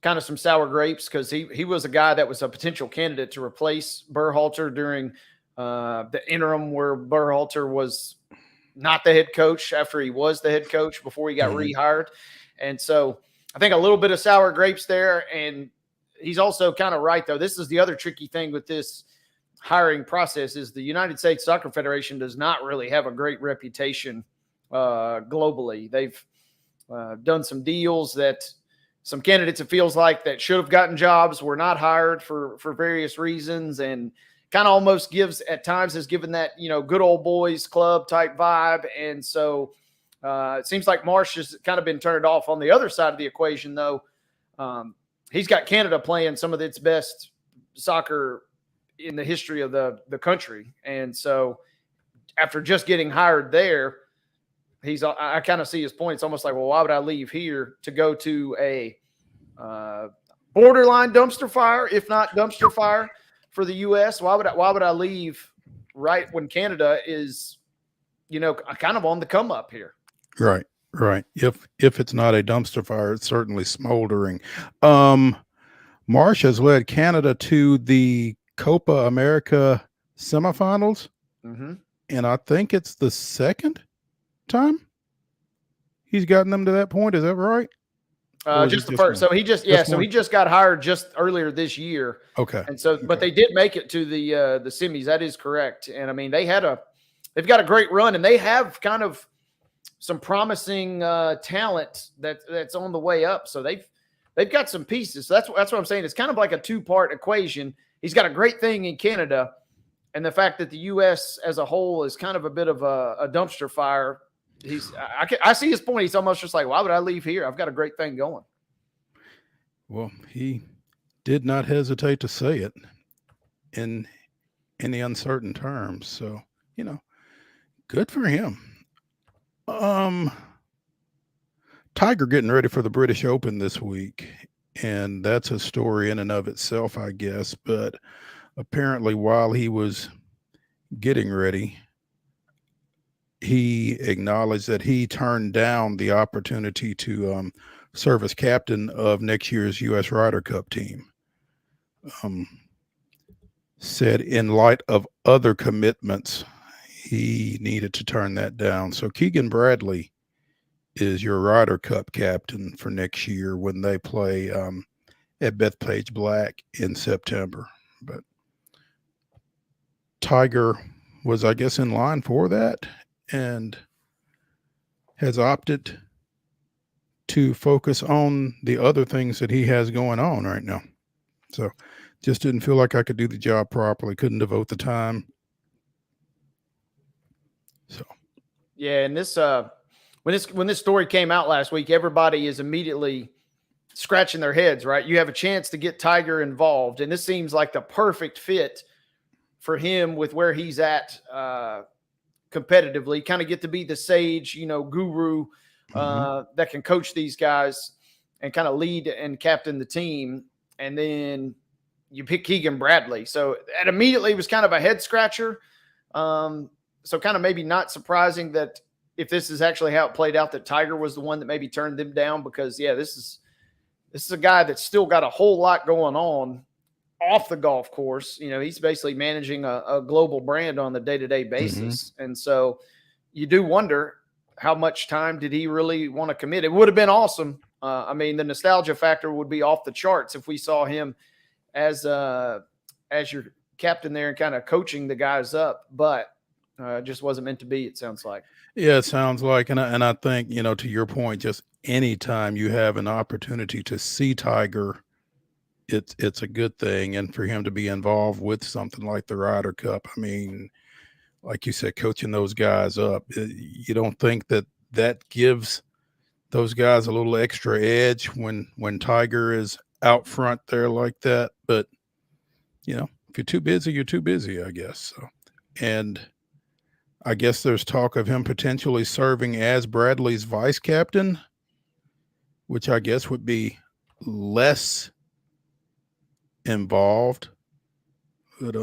kind of some sour grapes because he was a guy that was a potential candidate to replace Berhalter during the interim where Berhalter was not the head coach after he was the head coach before he got rehired. And so I think a little bit of sour grapes there. And he's also kind of right, though. This is the other tricky thing with this hiring process is the United States Soccer Federation does not really have a great reputation globally. They've done some deals that some candidates, it feels like, that should have gotten jobs were not hired for various reasons, and kind of almost at times has given that, good old boys club type vibe. And so it seems like Marsh has kind of been turned off. On the other side of the equation, though, he's got Canada playing some of its best soccer in the history of the country. And so after just getting hired there, I kind of see his point. It's almost like, well, why would I leave here to go to a borderline dumpster fire, if not dumpster fire, for the U.S.? Why would I leave right when Canada is, kind of on the come up here? Right. If it's not a dumpster fire, it's certainly smoldering. Marsh has led Canada to the Copa America semifinals, and I think it's the second time he's gotten them to that point. Is that right? Just the first. So he just got hired just earlier this year. Okay. And so, but they did make it to the semis. That is correct. And I mean, they've got a great run, and they have kind of some promising talent that's on the way up. So they've got some pieces. So that's what I'm saying. It's kind of like a two-part equation. He's got a great thing in Canada, and the fact that the U.S. as a whole is kind of a bit of a dumpster fire. I see his point. He's almost just like, why would I leave here? I've got a great thing going. Well, he did not hesitate to say it in any uncertain terms. So, good for him. Tiger getting ready for the British Open this week, and that's a story in and of itself, I guess. But apparently while he was getting ready, he acknowledged that he turned down the opportunity to serve as captain of next year's U.S. Ryder Cup team. Said in light of other commitments, he needed to turn that down. So Keegan Bradley is your Ryder Cup captain for next year when they play at Bethpage Black in September. But Tiger was, I guess, in line for that, and has opted to focus on the other things that he has going on right now. So just didn't feel like I could do the job properly, couldn't devote the time. So yeah, and this when this story came out last week, everybody is immediately scratching their heads, right? You have a chance to get Tiger involved, and this seems like the perfect fit for him with where he's at competitively. Kind of get to be the sage, guru that can coach these guys. and kind of lead and captain the team. And then you pick Keegan Bradley. So that immediately was kind of a head scratcher. So kind of maybe not surprising that if this is actually how it played out, that Tiger was the one that maybe turned them down, because yeah, this is a guy that's still got a whole lot going on off the golf course. You know, he's basically managing a global brand on the day-to-day basis. And so you do wonder, how much time did he really want to commit? It would have been awesome. I mean, the nostalgia factor would be off the charts if we saw him as your captain there and kind of coaching the guys up, but it just wasn't meant to be, it sounds like. Yeah, it sounds like, and I think, you know, to your point, just anytime you have an opportunity to see Tiger, it's a good thing. And for him to be involved with something like the Ryder Cup, I mean, like you said, coaching those guys up, you don't think that gives those guys a little extra edge when Tiger is out front there like that? But, you know, if you're too busy, you're too busy, I guess. So, and I guess there's talk of him potentially serving as Bradley's vice captain, which I guess would be less involved. But,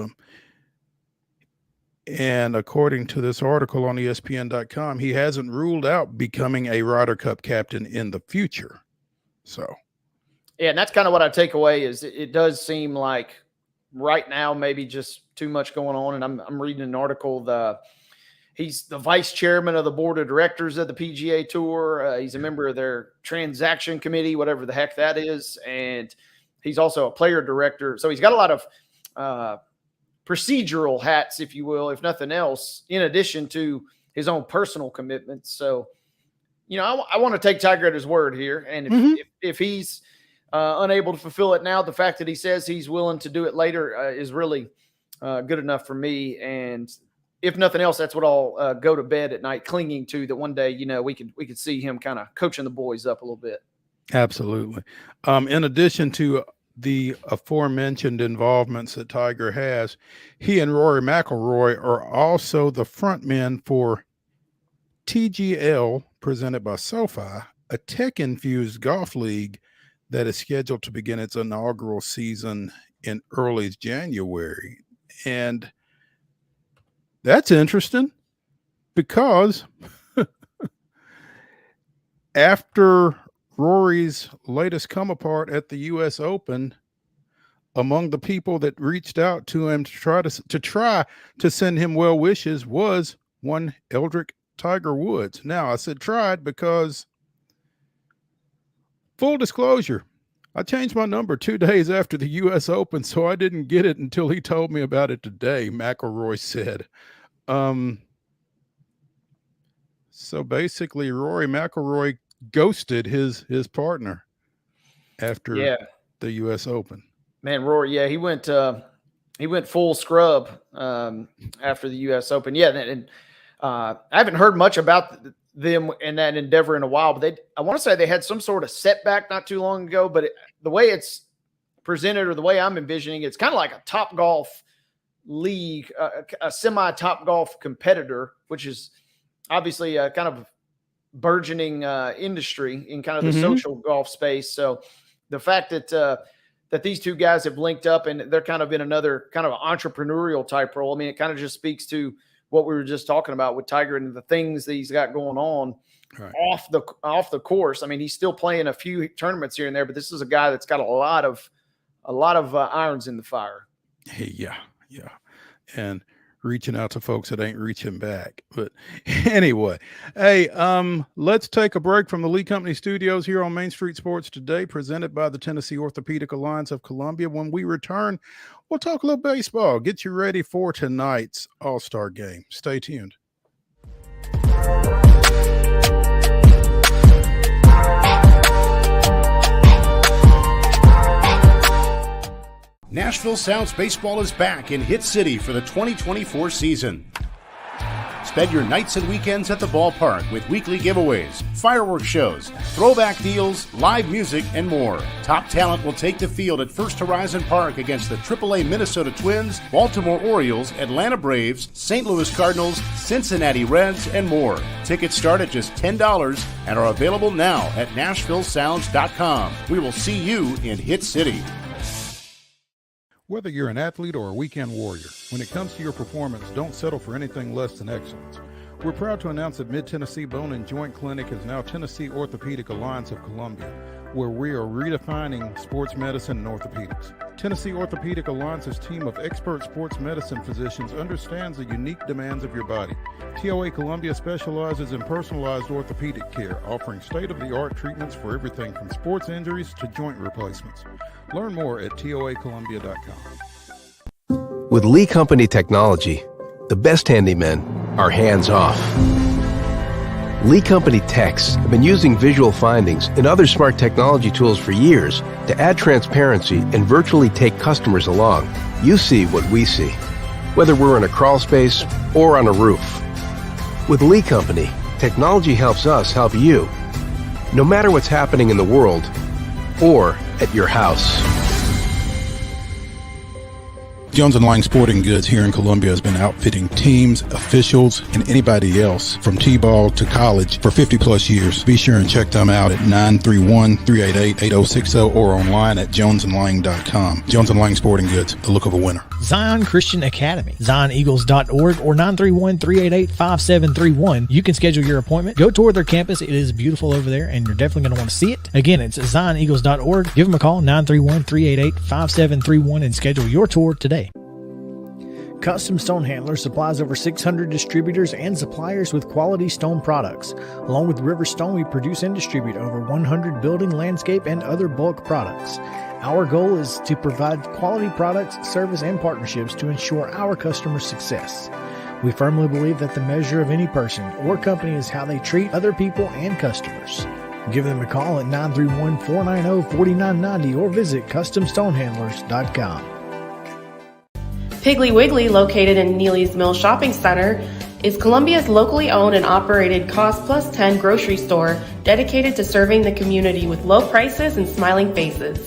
and according to this article on ESPN.com, he hasn't ruled out becoming a Ryder Cup captain in the future. So, yeah, and that's kind of what I take away is it does seem like right now maybe just too much going on. And I'm reading an article. He's the vice chairman of the board of directors of the PGA Tour. He's a member of their transaction committee, whatever the heck that is, and he's also a player director. So he's got a lot of procedural hats, if you will, if nothing else, in addition to his own personal commitments. So, you know, I want to take Tiger at his word here. And if he's unable to fulfill it now, the fact that he says he's willing to do it later is really good enough for me. And if nothing else, that's what I'll go to bed at night clinging to, that one day, you know, we could see him kind of coaching the boys up a little bit. Absolutely. In addition to the aforementioned involvements that Tiger has, he and Rory McIlroy are also the front men for TGL, presented by SoFi, a tech-infused golf league that is scheduled to begin its inaugural season in early January. And that's interesting because after Rory's latest come apart at the U.S. Open, among the people that reached out to him to try to send him well wishes was one Eldrick Tiger Woods. Now, I said tried because, full disclosure, I changed my number 2 days after the U.S. Open, so I didn't get it until he told me about it today, McIlroy said. So basically, Rory McIlroy ghosted his partner after the U.S. Open. Man, Rory, he went full scrub after the U.S. Open. Yeah, and I haven't heard much about them in that endeavor in a while, but I want to say they had some sort of setback not too long ago. But the way it's presented, or the way I'm envisioning, it's kind of like a Top Golf league, a semi-Top Golf competitor, which is obviously a kind of burgeoning industry in kind of the social golf space. So the fact that these two guys have linked up and they're kind of in another kind of entrepreneurial type role, I mean, it kind of just speaks to what we were just talking about with Tiger and the things that he's got going on off the course. I mean, he's still playing a few tournaments here and there, but this is a guy that's got a lot of irons in the fire. Yeah. And reaching out to folks that ain't reaching back. But anyway, hey, let's take a break from the Lee Company studios here on Main Street Sports Today, presented by the Tennessee Orthopedic Alliance of Columbia. When we return, we'll talk a little baseball. Get you ready for tonight's All-Star game. Stay tuned. Nashville Sounds Baseball is back in Hit City for the 2024 season. Spend your nights and weekends at the ballpark with weekly giveaways, fireworks shows, throwback deals, live music, and more. Top talent will take the field at First Horizon Park against the AAA Minnesota Twins, Baltimore Orioles, Atlanta Braves, St. Louis Cardinals, Cincinnati Reds, and more. Tickets start at just $10 and are available now at NashvilleSounds.com. We will see you in Hit City. Whether you're an athlete or a weekend warrior, when it comes to your performance, don't settle for anything less than excellence. We're proud to announce that Mid-Tennessee Bone and Joint Clinic is now Tennessee Orthopedic Alliance of Columbia, where we are redefining sports medicine and orthopedics. Tennessee Orthopedic Alliance's team of expert sports medicine physicians understands the unique demands of your body. TOA Columbia specializes in personalized orthopedic care, offering state-of-the-art treatments for everything from sports injuries to joint replacements. Learn more at toacolumbia.com. With Lee Company technology, the best handymen are hands-off. Lee Company techs have been using visual findings and other smart technology tools for years to add transparency and virtually take customers along. You see what we see, whether we're in a crawl space or on a roof. With Lee Company, technology helps us help you, no matter what's happening in the world or at your house. Jones & Lang Sporting Goods here in Columbia has been outfitting teams, officials, and anybody else from T-ball to college for 50 plus years. Be sure and check them out at 931-388-8060 or online at jonesandlang.com. Jones & Lang Sporting Goods, the look of a winner. Zion Christian Academy, zioneagles.org or 931-388-5731. You can schedule your appointment. Go tour their campus. It is beautiful over there, and you're definitely going to want to see it. Again, it's zioneagles.org. Give them a call, 931-388-5731, and schedule your tour today. Custom Stone Handler supplies over 600 distributors and suppliers with quality stone products. Along with River Stone, we produce and distribute over 100 building, landscape, and other bulk products. Our goal is to provide quality products, service, and partnerships to ensure our customers' success. We firmly believe that the measure of any person or company is how they treat other people and customers. Give them a call at 931-490-4990 or visit CustomStonehandlers.com. Piggly Wiggly, located in Neely's Mill Shopping Center, is Columbia's locally owned and operated Cost Plus 10 grocery store dedicated to serving the community with low prices and smiling faces.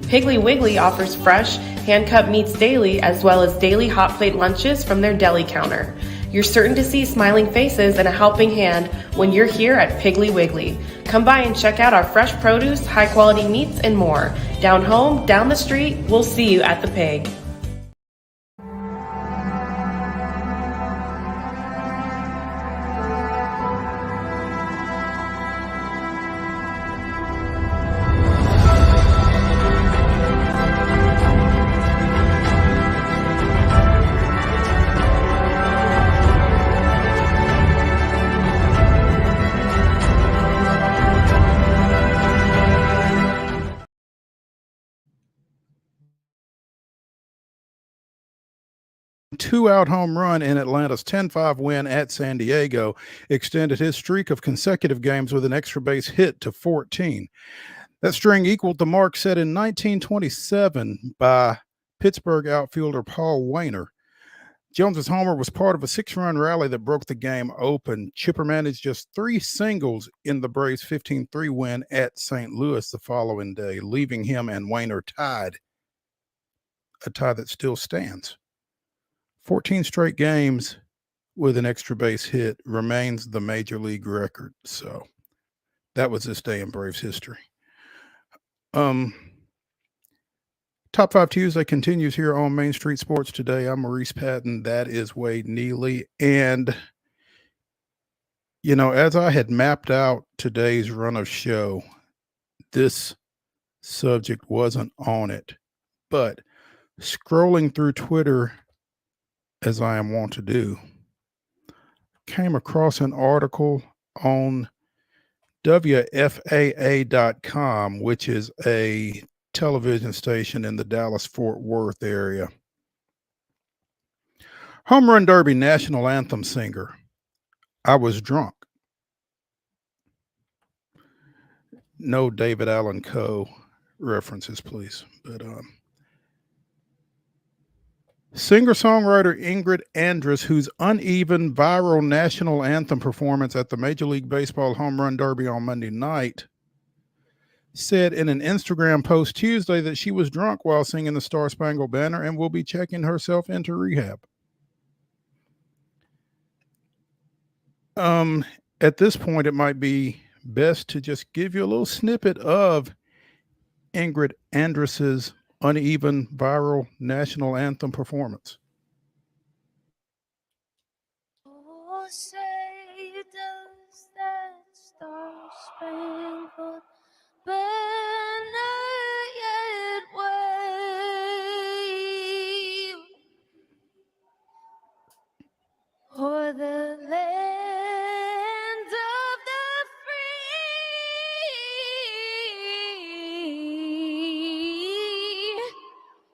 Piggly Wiggly offers fresh, hand-cut meats daily as well as daily hot plate lunches from their deli counter. You're certain to see smiling faces and a helping hand when you're here at Piggly Wiggly. Come by and check out our fresh produce, high-quality meats, and more. Down home, down the street, we'll see you at the Pig. Two-out home run in Atlanta's 10-5 win at San Diego extended his streak of consecutive games with an extra base hit to 14. That string equaled the mark set in 1927 by Pittsburgh outfielder Paul Waner. Jones's homer was part of a 6-run rally that broke the game open. Chipper managed just 3 singles in the Braves' 15-3 win at St. Louis the following day, leaving him and Waner tied, a tie that still stands. 14 straight games with an extra base hit remains the major league record. So that was this day in Braves history. Top 5 Tuesday continues here on Main Street Sports Today. I'm Maurice Patton. That is Wade Neely. And, you know, as I had mapped out today's run of show, this subject wasn't on it. But scrolling through Twitter, as I am wont to do, came across an article on WFAA.com, which is a television station in the Dallas-Fort Worth area. Home Run Derby national anthem singer, I Was Drunk. No David Allan Coe references, please. But Singer-songwriter Ingrid Andress, whose uneven viral national anthem performance at the Major League Baseball Home Run Derby on Monday night, said in an Instagram post Tuesday that she was drunk while singing the Star Spangled Banner and will be checking herself into rehab. At this point, it might be best to just give you a little snippet of Ingrid Andress's uneven viral national anthem performance. Oh, say does that star-spangled banner yet wave o'er the land of the free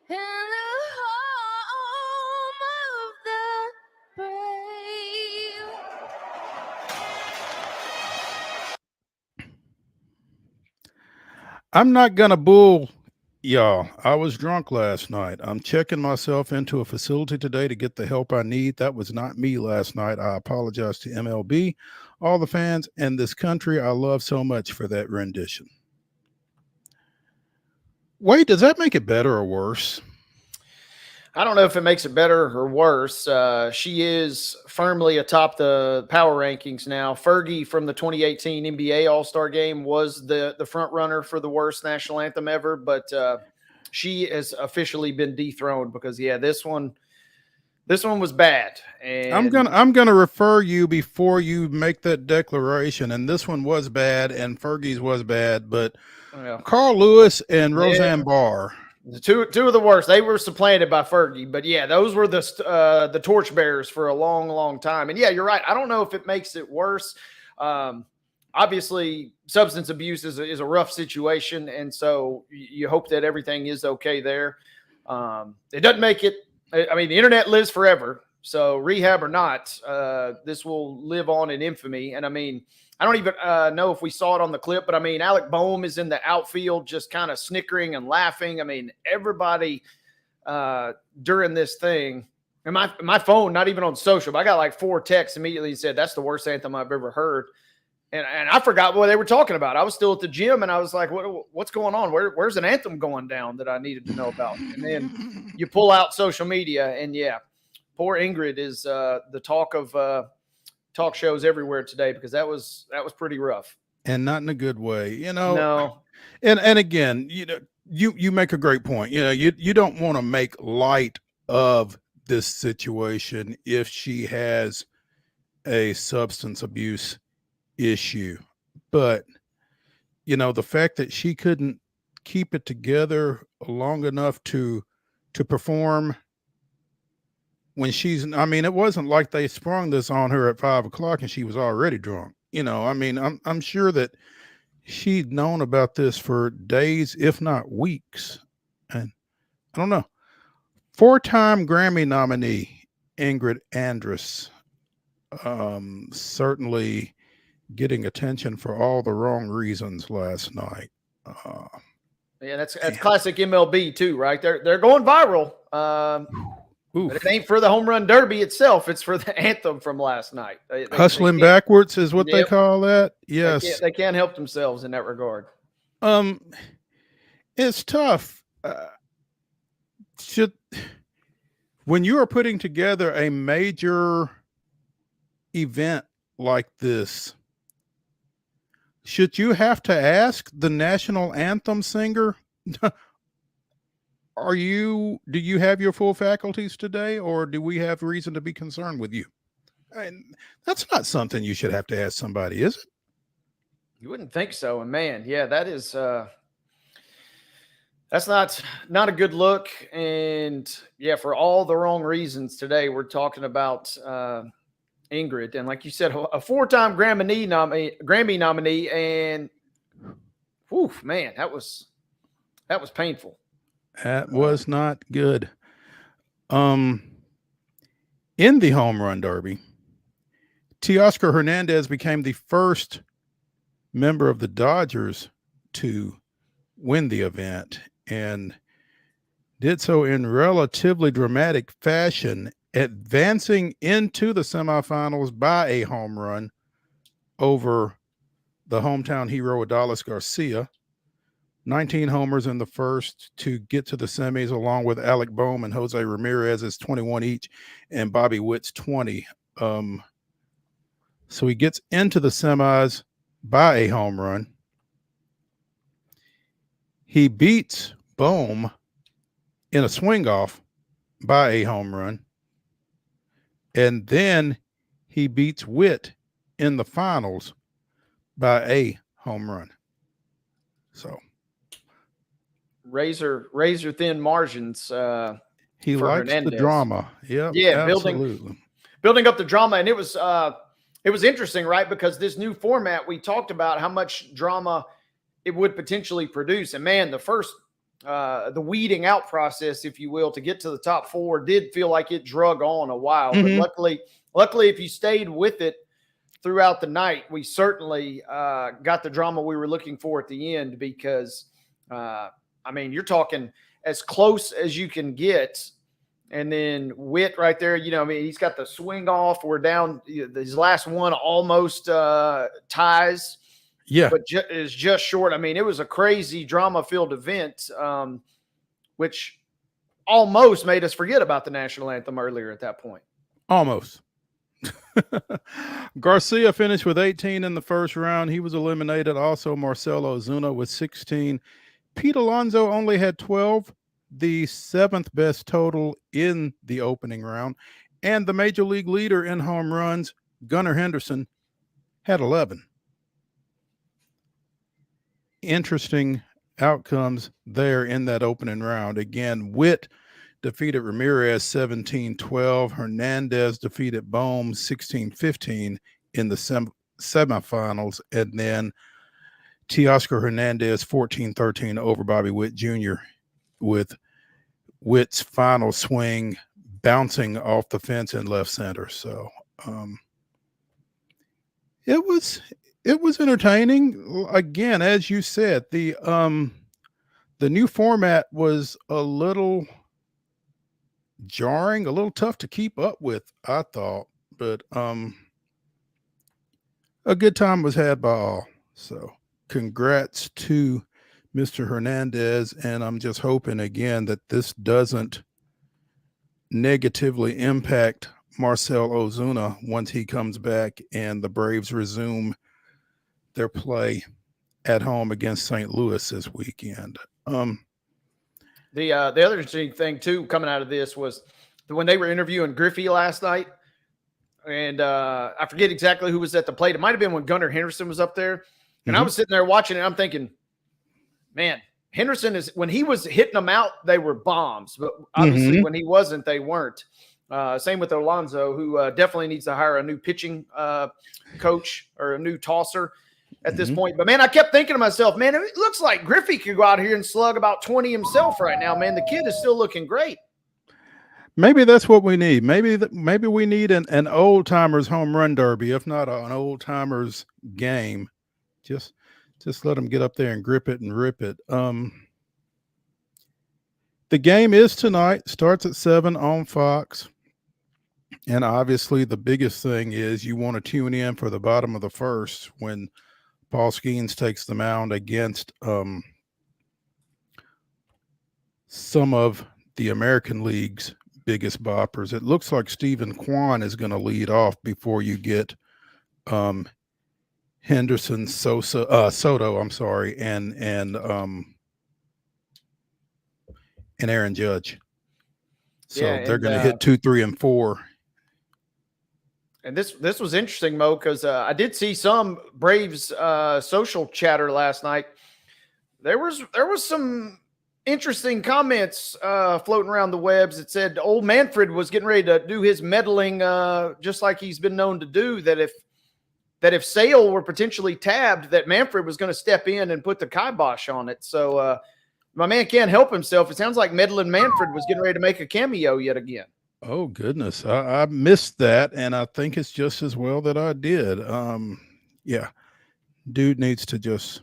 and the home of the brave. I'm not gonna bull y'all. I was drunk last night. I'm checking myself into a facility today to get the help I need. That was not me last night. I apologize to MLB, all the fans, and this country I love so much for that rendition. Wait, does that make it better or worse? I don't know if it makes it better or worse. She is firmly atop the power rankings now. Fergie from the 2018 NBA All-Star Game was the front runner for the worst national anthem ever, but she has officially been dethroned because this one was bad. And I'm gonna refer you before you make that declaration. And this one was bad, and Fergie's was bad, but Carl Lewis and Roseanne Barr. The two of the worst. They were supplanted by Fergie, but those were the torchbearers for a long, long time. And you're right. I don't know if it makes it worse. Obviously, substance abuse is a rough situation, and so you hope that everything is okay there. It doesn't make it. I mean, the internet lives forever. So rehab or not, this will live on in infamy. And I mean, I don't even know if we saw it on the clip, but I mean, Alec Boehm is in the outfield just kind of snickering and laughing. I mean, everybody during this thing, and my phone, not even on social, but I got like 4 texts immediately and said, that's the worst anthem I've ever heard. And I forgot what they were talking about. I was still at the gym and I was like, what's going on? Where's an anthem going down that I needed to know about? And then you pull out social media and poor Ingrid is the talk of talk shows everywhere today because that was pretty rough, and not in a good way, No. And again, you make a great point. You don't want to make light of this situation if she has a substance abuse issue, but the fact that she couldn't keep it together long enough to perform when it wasn't like they sprung this on her at 5 o'clock and she was already drunk. I'm sure that she'd known about this for days, if not weeks. And I don't know. 4-time Grammy nominee Ingrid Andress, certainly getting attention for all the wrong reasons last night. That's classic MLB too, right? They're going viral. But it ain't for the home run derby itself. It's for the anthem from last night. Hustling backwards is what they call that. Yes. They can't help themselves in that regard. It's tough. When you are putting together a major event like this, should you have to ask the national anthem singer, do you have your full faculties today, or do we have reason to be concerned with you? That's not something you should have to ask somebody, is it? You wouldn't think so. And man, that is that's not a good look. And for all the wrong reasons today, we're talking about Ingrid. And like you said, a 4-time Grammy nominee, and man, that was painful. That was not good. In the home run derby, Teoscar Hernandez became the first member of the Dodgers to win the event. And did so in relatively dramatic fashion, advancing into the semifinals by a home run over the hometown hero Adolis Garcia. 19 homers in the first to get to the semis, along with Alec Bohm and Jose Ramirez's 21 each and Bobby Witt's 20. So he gets into the semis by a home run. He beats Bohm in a swing off by a home run. And then he beats Witt in the finals by a home run. So razor thin margins. He for likes Hernandez. the drama. Yeah, absolutely. Building up the drama. And it was interesting, right? Because this new format, we talked about how much drama it would potentially produce. And man, the first, the weeding out process, if you will, to get to the top four did feel like it drug on a while. Mm-hmm. But luckily, if you stayed with it throughout the night, we certainly got the drama we were looking for at the end, because, you're talking as close as you can get. And then Witt right there, he's got the swing off. We're down. His last one almost ties. Yeah. But is just short. It was a crazy drama-filled event, which almost made us forget about the national anthem earlier at that point. Almost. Garcia finished with 18 in the first round. He was eliminated. Also, Marcelo Ozuna with 16. Pete Alonso only had 12, the seventh best total in the opening round. And the major league leader in home runs, Gunnar Henderson, had 11. Interesting outcomes there in that opening round. Again, Witt defeated Ramirez 17-12. Hernandez defeated Bohm 16-15 in the semifinals. And then Teoscar Hernandez 14-13 over Bobby Witt Jr., with Witt's final swing bouncing off the fence in left center. So it was entertaining. Again, as you said, the new format was a little jarring, a little tough to keep up with, I thought, but a good time was had by all. So congrats to Mr. Hernandez, and I'm just hoping again that this doesn't negatively impact Marcell Ozuna once he comes back and the Braves resume their play at home against St. Louis this weekend. The other interesting thing too coming out of this was when they were interviewing Griffey last night, and I forget exactly who was at the plate. It might have been when Gunnar Henderson was up there, and I was sitting there watching it. I'm thinking, man, Henderson is, when he was hitting them out, they were bombs, but obviously when he wasn't, they weren't. Same with Alonso, who definitely needs to hire a new pitching coach or a new tosser at this point. But, man, I kept thinking to myself, man, it looks like Griffey could go out here and slug about 20 himself right now, man. The kid is still looking great. Maybe that's what we need. Maybe we need an old-timers home run derby, if not an old-timers game. Just let them get up there and grip it and rip it. The game is tonight, starts at 7 on Fox. And obviously the biggest thing is you want to tune in for the bottom of the first when Paul Skeens takes the mound against some of the American League's biggest boppers. It looks like Stephen Kwan is going to lead off before you get Henderson, Soto, I'm sorry, and Aaron Judge. So they're going to hit 2, 3, and 4. And this was interesting, Mo, because I did see some Braves social chatter last night. There was some interesting comments floating around the webs. It said old Manfred was getting ready to do his meddling, just like he's been known to do. That if Sale were potentially tabbed, that Manfred was going to step in and put the kibosh on it. So my man can't help himself. It sounds like meddling Manfred was getting ready to make a cameo yet again. Oh, goodness. I missed that, and I think it's just as well that I did. Yeah. Dude needs to just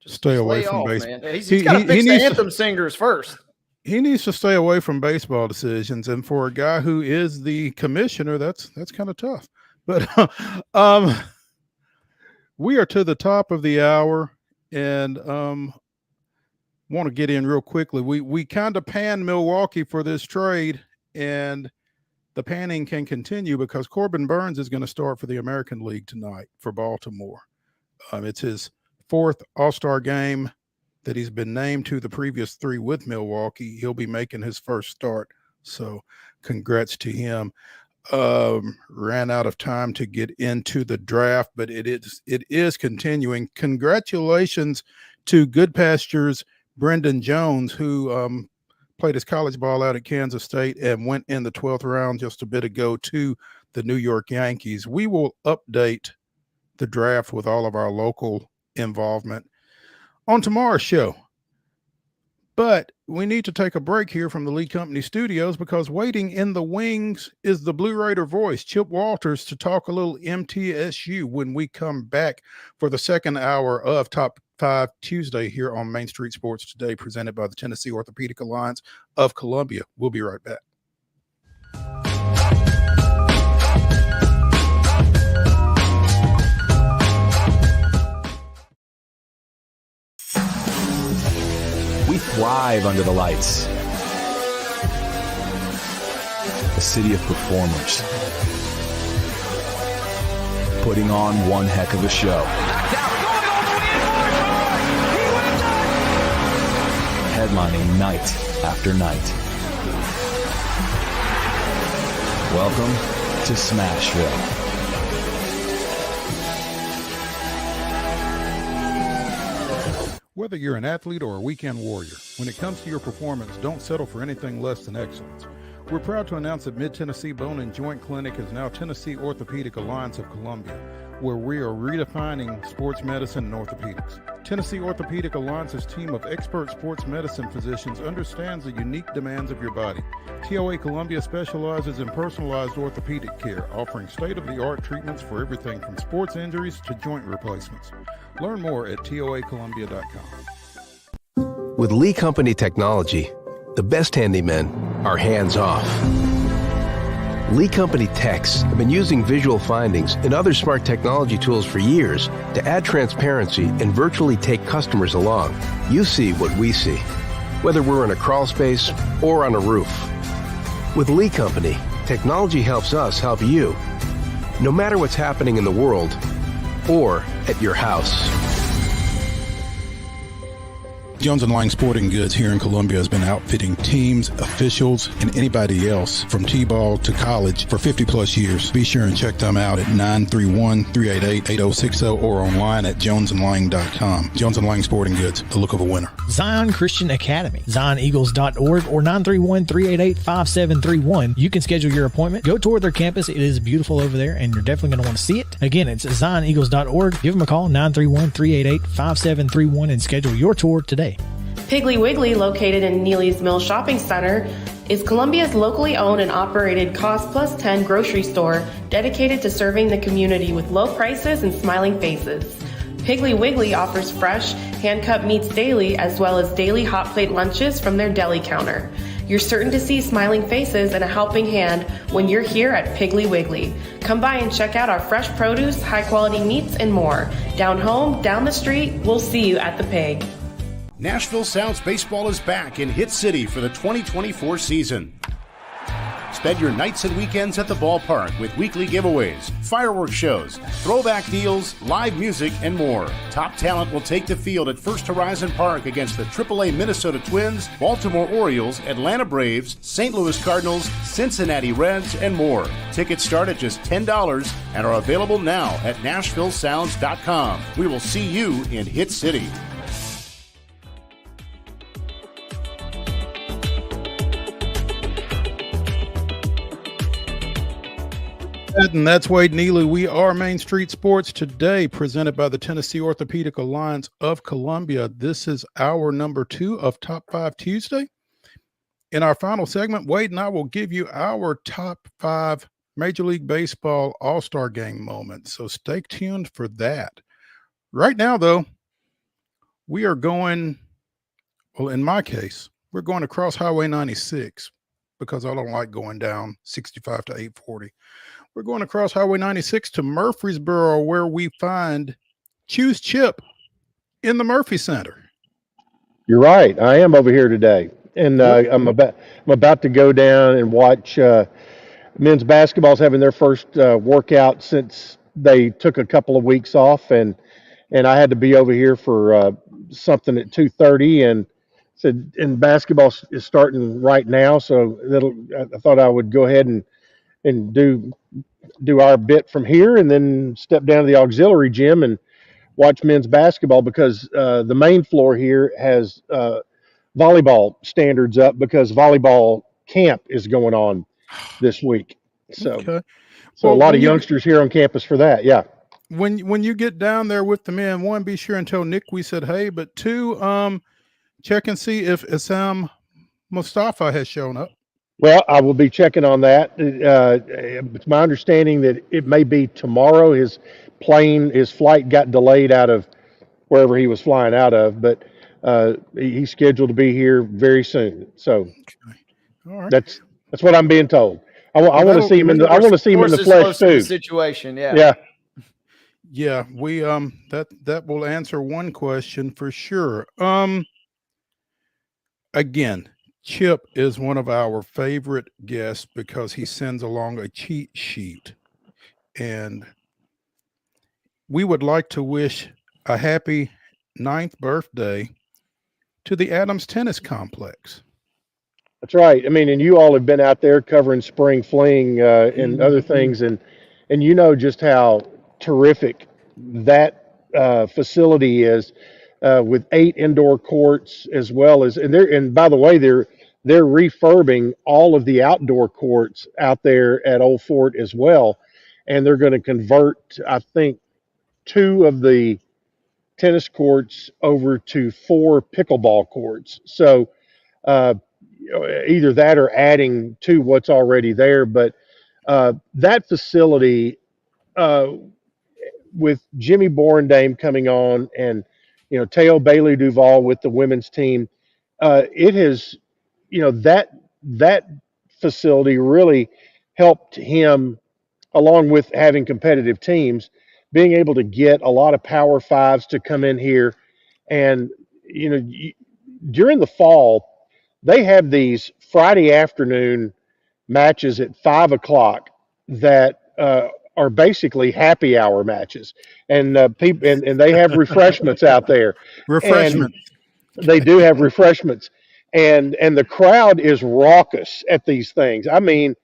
stay away from baseball. Man. He's got to fix the anthem singers first. he needs to stay away from baseball decisions. And for a guy who is the commissioner, that's kind of tough. But we are to the top of the hour, and want to get in real quickly. We kind of panned Milwaukee for this trade, and the panning can continue because Corbin Burns is going to start for the American League tonight for Baltimore. It's his fourth All-Star game that he's been named to. The previous three with Milwaukee. He'll be making his first start. So congrats to him. Ran out of time to get into the draft, but it is continuing. Congratulations to Good Pastures Brendan Jones, who played his college ball out at Kansas State and went in the 12th round just a bit ago to the New York Yankees. We will update the draft with all of our local involvement on tomorrow's show. But we need to take a break here from the Lee Company studios because waiting in the wings is the Blue Raider voice, Chip Walters, to talk a little MTSU when we come back for the second hour of Top 5 Tuesday here on Main Street Sports Today, presented by the Tennessee Orthopedic Alliance of Columbia. We'll be right back. We thrive under the lights. A city of performers. Putting on one heck of a show. Headlining night after night. Welcome to Smashville. Whether you're an athlete or a weekend warrior, when it comes to your performance, don't settle for anything less than excellence. We're proud to announce that Mid-Tennessee Bone and Joint Clinic is now Tennessee Orthopedic Alliance of Columbia, where we are redefining sports medicine and orthopedics. Tennessee Orthopedic Alliance's team of expert sports medicine physicians understands the unique demands of your body. TOA Columbia specializes in personalized orthopedic care, offering state-of-the-art treatments for everything from sports injuries to joint replacements. Learn more at toacolumbia.com. With Lee Company technology, the best handymen are hands-off. Lee Company techs have been using visual findings and other smart technology tools for years to add transparency and virtually take customers along. You see what we see, whether we're in a crawl space or on a roof. With Lee Company, technology helps us help you, no matter what's happening in the world or at your house. Jones & Lang Sporting Goods here in Columbia has been outfitting teams, officials, and anybody else from T-ball to college for 50 plus years. Be sure and check them out at 931-388-8060 or online at jonesandlang.com. Jones & Lang Sporting Goods, the look of a winner. Zion Christian Academy, zioneagles.org or 931-388-5731. You can schedule your appointment. Go tour their campus. It is beautiful over there, and you're definitely going to want to see it. Again, it's zioneagles.org. Give them a call, 931-388-5731, and schedule your tour today. Piggly Wiggly, located in Neely's Mill Shopping Center, is Columbia's locally owned and operated Cost Plus 10 grocery store dedicated to serving the community with low prices and smiling faces. Piggly Wiggly offers fresh, hand-cut meats daily as well as daily hot plate lunches from their deli counter. You're certain to see smiling faces and a helping hand when you're here at Piggly Wiggly. Come by and check out our fresh produce, high-quality meats, and more. Down home, down the street, we'll see you at the Pig. Nashville Sounds Baseball is back in Hit City for the 2024 season. Spend your nights and weekends at the ballpark with weekly giveaways, fireworks shows, throwback deals, live music, and more. Top talent will take the field at First Horizon Park against the AAA Minnesota Twins, Baltimore Orioles, Atlanta Braves, St. Louis Cardinals, Cincinnati Reds, and more. Tickets start at just $10 and are available now at NashvilleSounds.com. We will see you in Hit City. And that's Wade Neely. We are Main Street Sports Today, presented by the Tennessee Orthopedic Alliance of Columbia. This is hour number 2 of Top 5 Tuesday. In our final segment, Wade and I will give you our top 5 Major League Baseball All-Star Game moments. So stay tuned for that. Right now, though, we are going, well, in my case, We're going across Highway 96 because I don't like going down 65 to 840. We're going across Highway 96 to Murfreesboro, where we find Choose Chip in the Murphy Center. You're right. I am over here today, and I'm about to go down and watch men's basketball's having their first workout since they took a couple of weeks off, and I had to be over here for something at 2:30, and said, and basketball is starting right now, so I thought I would go ahead and do our bit from here, and then step down to the auxiliary gym and watch men's basketball because the main floor here has volleyball standards up because volleyball camp is going on this week. So, Okay. so Well, a lot when of you- youngsters here on campus for that. Yeah. When you get down there with the men, one, be sure and tell Nick we said hey, but two, check and see if Issam Mustafa has shown up. Well, I will be checking on that. It's my understanding that it may be tomorrow. His flight got delayed out of wherever he was flying out of, but he's scheduled to be here very soon. So All right. that's what I'm being told. I want to that'll- see him in the Horses flesh close to the too. situation. Yeah. Yeah. Yeah, we that will answer one question for sure. Again, Chip is one of our favorite guests because he sends along a cheat sheet, and we would like to wish a happy 9th birthday to the Adams Tennis Complex. That's right. I mean, and you all have been out there covering spring fling and other things, and you know just how terrific that facility is with 8 indoor courts as well as and by the way they're refurbing all of the outdoor courts out there at Old Fort as well, and they're going to convert I think 2 of the tennis courts over to 4 pickleball courts. So either that or adding to what's already there. But that facility, with Jimmy Borendame coming on, and Teo Bailey Duval with the women's team, it has, that facility really helped him, along with having competitive teams, being able to get a lot of Power Fives to come in here, and during the fall. They have these Friday afternoon matches at 5:00 that are basically happy hour matches, and people and they have refreshments out there. Refreshment. And they do have refreshments, and the crowd is raucous at these things. I mean,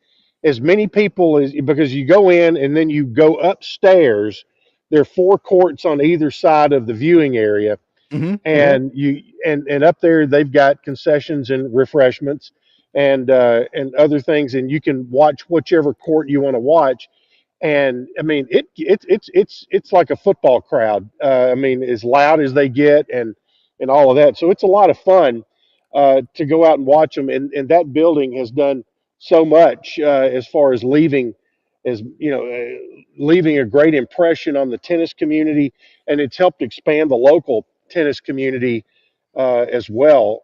as many people as because you go in and then you go upstairs. There are 4 courts on either side of the viewing area. And and up there they've got concessions and refreshments and other things, and you can watch whichever court you want to watch. And I mean it's like a football crowd. I mean, as loud as they get and all of that. So it's a lot of fun to go out and watch them. And that building has done so much as far as leaving a great impression on the tennis community, and it's helped expand the local tennis community as well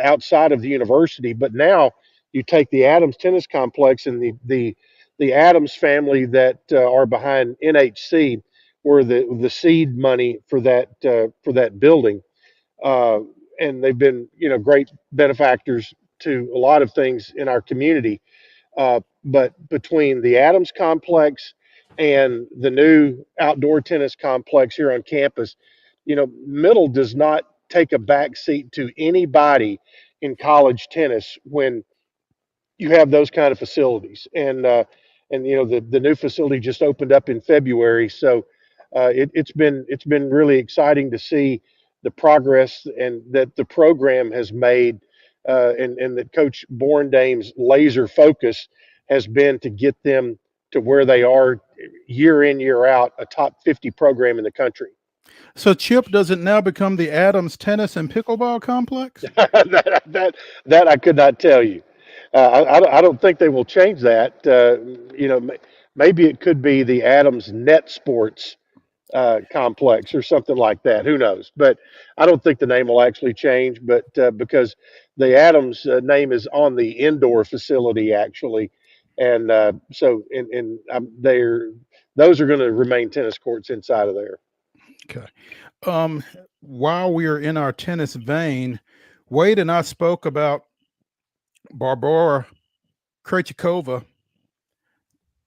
outside of the university. But now you take the Adams Tennis Complex and the Adams family that are behind NHC were the seed money for that building, and they've been great benefactors to a lot of things in our community. But between the Adams Complex and the new outdoor tennis complex here on campus, Middle does not take a back seat to anybody in college tennis when you have those kind of facilities. And the new facility just opened up in February, so it's been really exciting to see the progress and that the program has made, and that Coach Borendame's laser focus has been to get them to where they are year in, year out, a top 50 program in the country. So Chip, does it now become the Adams Tennis and Pickleball Complex? that I could not tell you. I don't think they will change that. Maybe it could be the Adams Net Sports complex or something like that. Who knows? But I don't think the name will actually change. But because the Adams name is on the indoor facility actually, and so they're those are going to remain tennis courts inside of there. Okay. While we are in our tennis vein, Wade and I spoke about Barbora Krejcikova,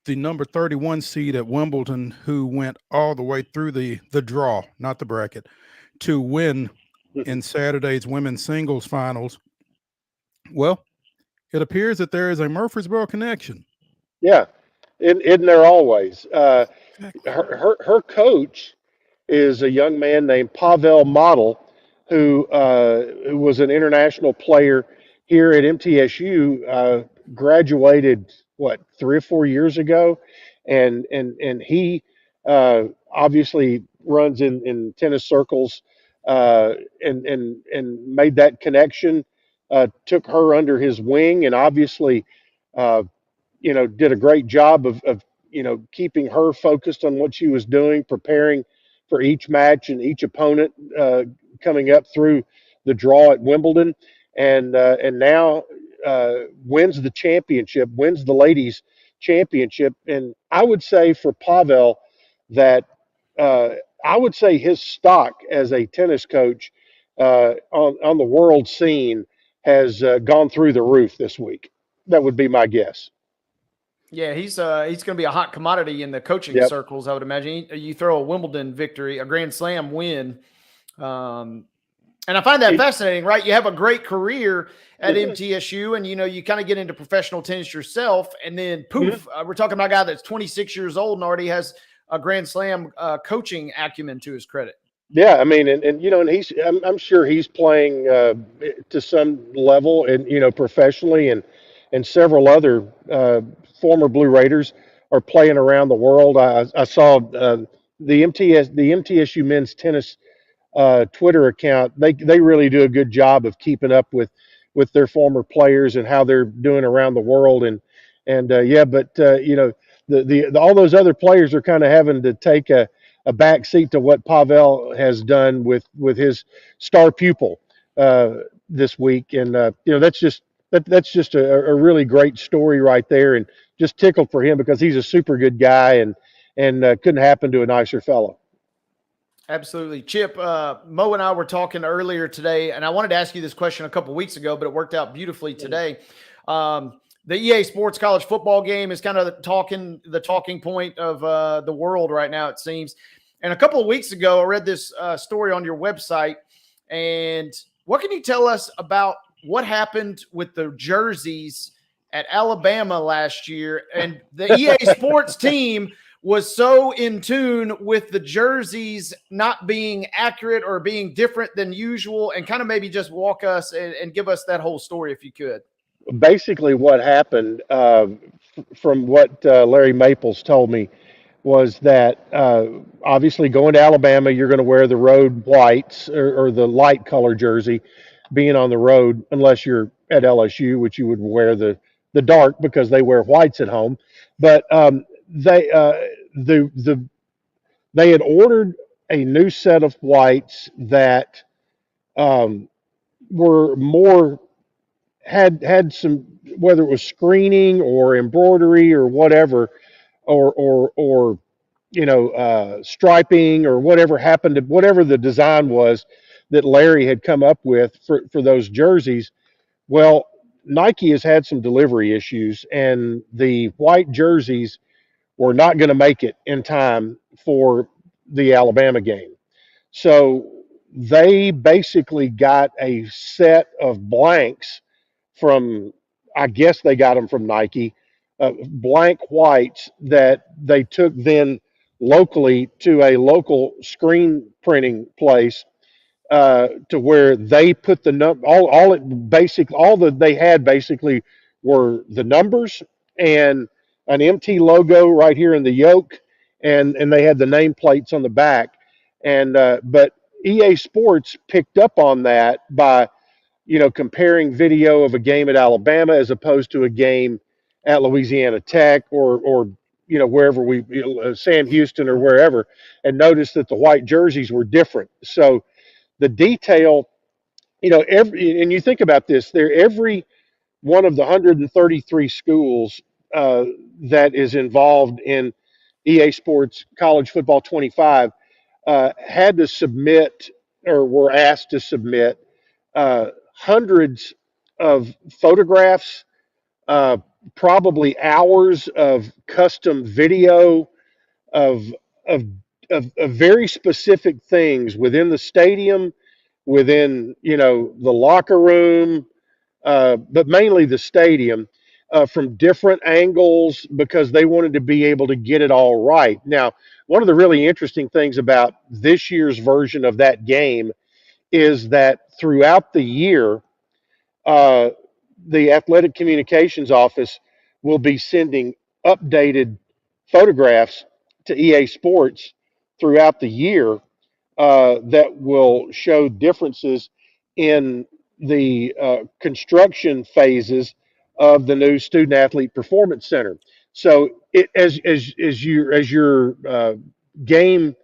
the number 31 seed at Wimbledon, who went all the way through the draw, not the bracket, to win in Saturday's women's singles finals. Well, it appears that there is a Murfreesboro connection. Yeah, isn't there always? Her coach is a young man named Pavel Model, who was an international player here at MTSU. Graduated 3 or 4 years ago, and he obviously runs in tennis circles, and made that connection. Took her under his wing, and obviously, did a great job of keeping her focused on what she was doing, preparing for each match and each opponent coming up through the draw at Wimbledon, and now wins the championship, wins the ladies championship. And I would say for Pavel that I would say his stock as a tennis coach on the world scene has gone through the roof this week. That would be my guess. Yeah, he's going to be a hot commodity in the coaching circles, I would imagine. You throw a Wimbledon victory, a Grand Slam win, and I find that fascinating, right? You have a great career at MTSU, and you kind of get into professional tennis yourself, and then poof, we're talking about a guy that's 26 years old and already has a Grand Slam coaching acumen to his credit. Yeah, I mean, and I'm sure he's playing to some level, and professionally, and several other former Blue Raiders are playing around the world. I saw the MTSU men's tennis Twitter account. They really do a good job of keeping up with their former players and how they're doing around the world. And all those other players are kind of having to take a back seat to what Pavel has done with his star pupil this week. And that's just a really great story right there, and just tickled for him because he's a super good guy, and couldn't happen to a nicer fellow. Absolutely. Chip, Mo and I were talking earlier today, and I wanted to ask you this question a couple of weeks ago, but it worked out beautifully today. The EA Sports college football game is kind of the talking point of the world right now, it seems. And a couple of weeks ago, I read this story on your website. And what can you tell us about what happened with the jerseys at Alabama last year? And the EA Sports team was so in tune with the jerseys not being accurate or being different than usual, and kind of maybe just walk us and give us that whole story if you could. Basically what happened, from what Larry Maples told me, was that obviously going to Alabama, you're going to wear the road whites or the light color jersey being on the road, unless you're at LSU, which you would wear the dark because they wear whites at home. But they had ordered a new set of whites that were more had some, whether it was screening or embroidery or whatever, or striping or whatever happened to whatever the design was that Larry had come up with for those jerseys. Well, Nike has had some delivery issues, and the white jerseys were not going to make it in time for the Alabama game. So they basically got a set of blanks from, I guess they got them from Nike, blank whites that they took then locally to a local screen printing place, to where they put the all that they had basically were the numbers and an MT logo right here in the yoke, and they had the nameplates on the back. And but EA Sports picked up on that by comparing video of a game at Alabama as opposed to a game at Louisiana Tech or wherever Sam Houston or wherever, and noticed that the white jerseys were different. So the detail, and you think about this, every one of the 133 schools that is involved in EA Sports College Football 25 had to submit, or were asked to submit, hundreds of photographs, probably hours of custom video of, of, of very specific things within the stadium, within, the locker room, but mainly the stadium, from different angles, because they wanted to be able to get it all right. Now, one of the really interesting things about this year's version of that game is that throughout the year, the Athletic Communications Office will be sending updated photographs to EA Sports throughout the year that will show differences in the construction phases of the new Student Athlete Performance Center. So as your game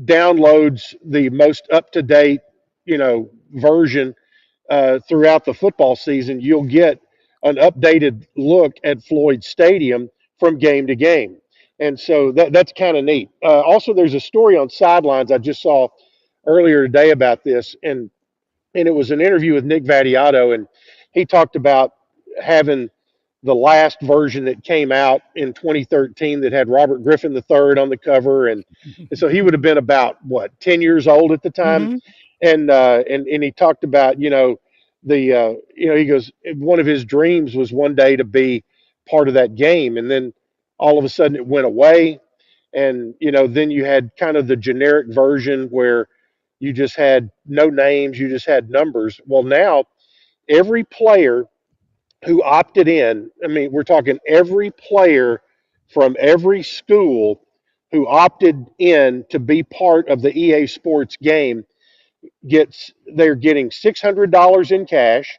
downloads the most up to date version throughout the football season, you'll get an updated look at Floyd Stadium from game to game. And so that's kind of neat. Also, there's a story on Sidelines I just saw earlier today about this, and it was an interview with Nick Vattiato, and he talked about having the last version that came out in 2013 that had Robert Griffin III on the cover, and so he would have been about 10 years old at the time, and he talked about he goes, one of his dreams was one day to be part of that game, and then all of a sudden it went away, and then you had kind of the generic version where you just had no names, you just had numbers. Well, now every player who opted in, I mean, we're talking every player from every school who opted in to be part of the EA Sports game they're getting $600 in cash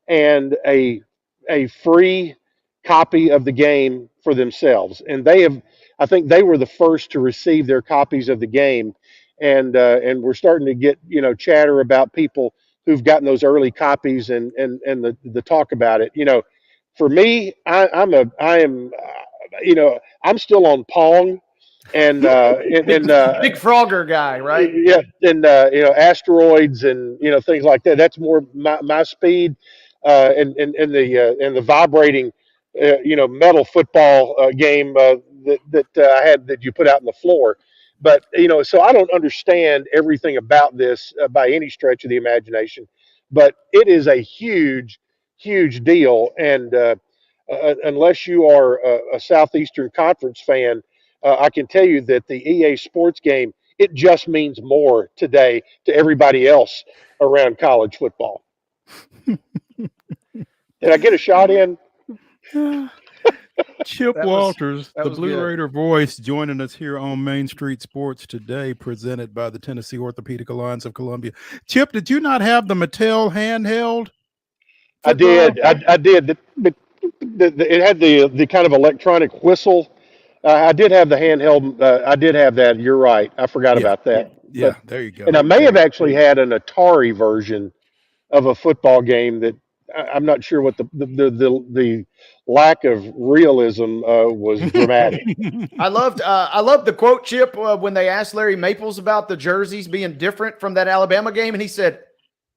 and a free copy of the game for themselves. And I think they were the first to receive their copies of the game. And we're starting to get, chatter about people who've gotten those early copies and the talk about it. For me, I'm still on Pong and big Frogger guy, right? Yeah. And, asteroids and, things like that. That's more my speed, and the vibrating, metal football game that I had that you put out on the floor. But, so I don't understand everything about this by any stretch of the imagination, but it is a huge, huge deal. And unless you are a Southeastern Conference fan, I can tell you that the EA Sports game, it just means more today to everybody else around college football. Did I get a shot in? Chip Walters, the Blue Raider voice, joining us here on Main Street Sports today, presented by the Tennessee Orthopedic Alliance of Columbia. Chip, did you not have the Mattel handheld? I did. I did. It had the kind of electronic whistle. I did have the handheld. I did have that. You're right. I forgot about that. Yeah, there you go. And I may have actually had an Atari version of a football game that I'm not sure what the lack of realism was dramatic. I loved the quote, Chip, when they asked Larry Maples about the jerseys being different from that Alabama game, and he said,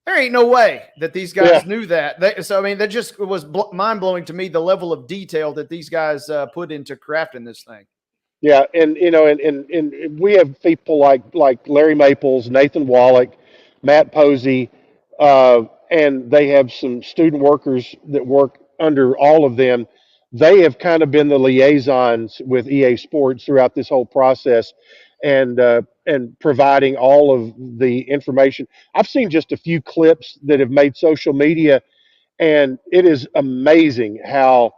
"There ain't no way that these guys knew that." That just was mind blowing to me, the level of detail that these guys put into crafting this thing. Yeah, and and we have people like Larry Maples, Nathan Wallach, Matt Posey, and they have some student workers that work under all of them. They have kind of been the liaisons with EA Sports throughout this whole process, and providing all of the information. I've seen just a few clips that have made social media, and it is amazing how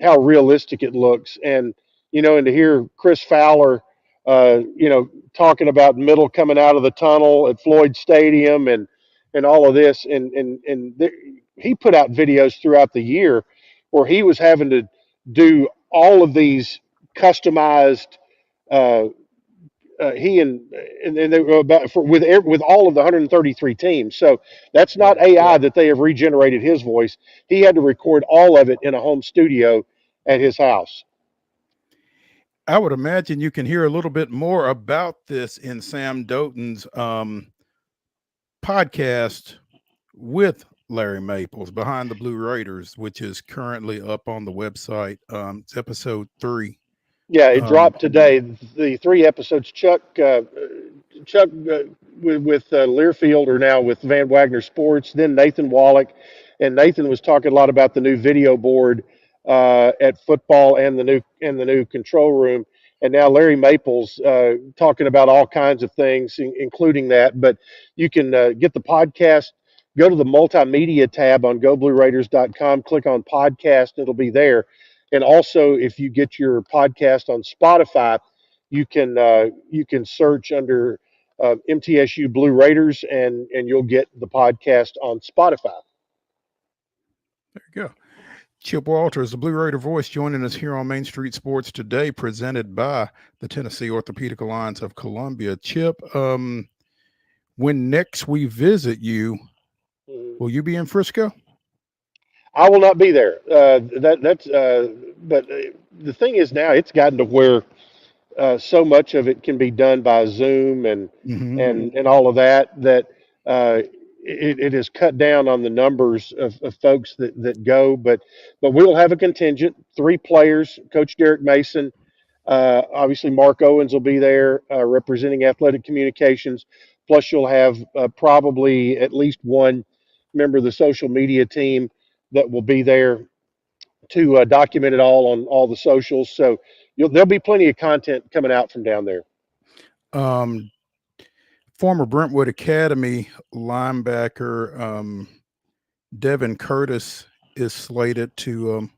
realistic it looks. And and to hear Chris Fowler, talking about Middle coming out of the tunnel at Floyd Stadium and all of this, and he put out videos throughout the year where he was having to do all of these customized. He and they were with all of the 133 teams. So that's not AI that they have regenerated his voice. He had to record all of it in a home studio at his house. I would imagine you can hear a little bit more about this in Sam Doughton's podcast with Larry Maples, Behind the Blue Raiders, which is currently up on the website. It's episode 3. Yeah, it dropped today. The 3 episodes. Chuck with Learfield are now with Van Wagner Sports. Then Nathan Wallach, and Nathan was talking a lot about the new video board at football and the new control room. And now Larry Maples talking about all kinds of things, including that. But you can get the podcast. Go to the multimedia tab on GoBlueRaiders.com. Click on podcast. It'll be there. And also, if you get your podcast on Spotify, you can search under MTSU Blue Raiders, and you'll get the podcast on Spotify. There you go. Chip Walters, the Blue Raider voice, joining us here on Main Street Sports today, presented by the Tennessee Orthopedic Alliance of Columbia. Chip, when next we visit you, will you be in Frisco? I will not be there. But the thing is now it's gotten to where so much of it can be done by Zoom and all of that it has cut down on the numbers of folks that go. But we'll have a contingent, 3 players, Coach Derek Mason, obviously Mark Owens will be there representing athletic communications. Plus you'll have probably at least one member of the social media team that will be there to document it all on all the socials. So there'll be plenty of content coming out from down there. Former Brentwood Academy linebacker Devin Curtis is slated to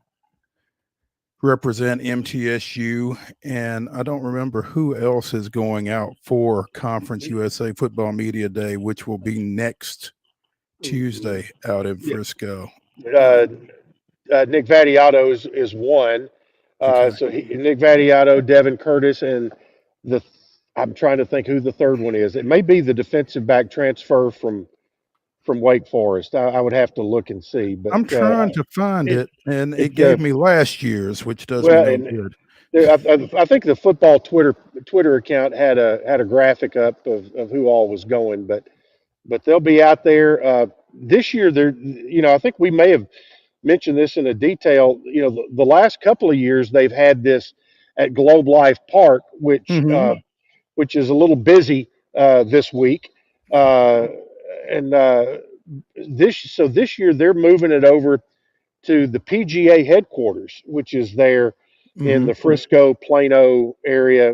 represent MTSU, and I don't remember who else is going out for Conference USA Football Media Day, which will be next Tuesday out in Frisco. Nick Vattiato is one. So Nick Vattiato, Devin Curtis, and I'm trying to think who the third one is. It may be the defensive back transfer from Wake Forest. I would have to look and see. But I'm trying to find it, and it gave me last year's, which does me no good. I think the football Twitter account had a graphic up of who all was going, but they'll be out there this year. I think we may have mentioned this in a detail. The last couple of years they've had this at Globe Life Park, which is a little busy this week, this year they're moving it over to the PGA headquarters, which is there in the Frisco, Plano area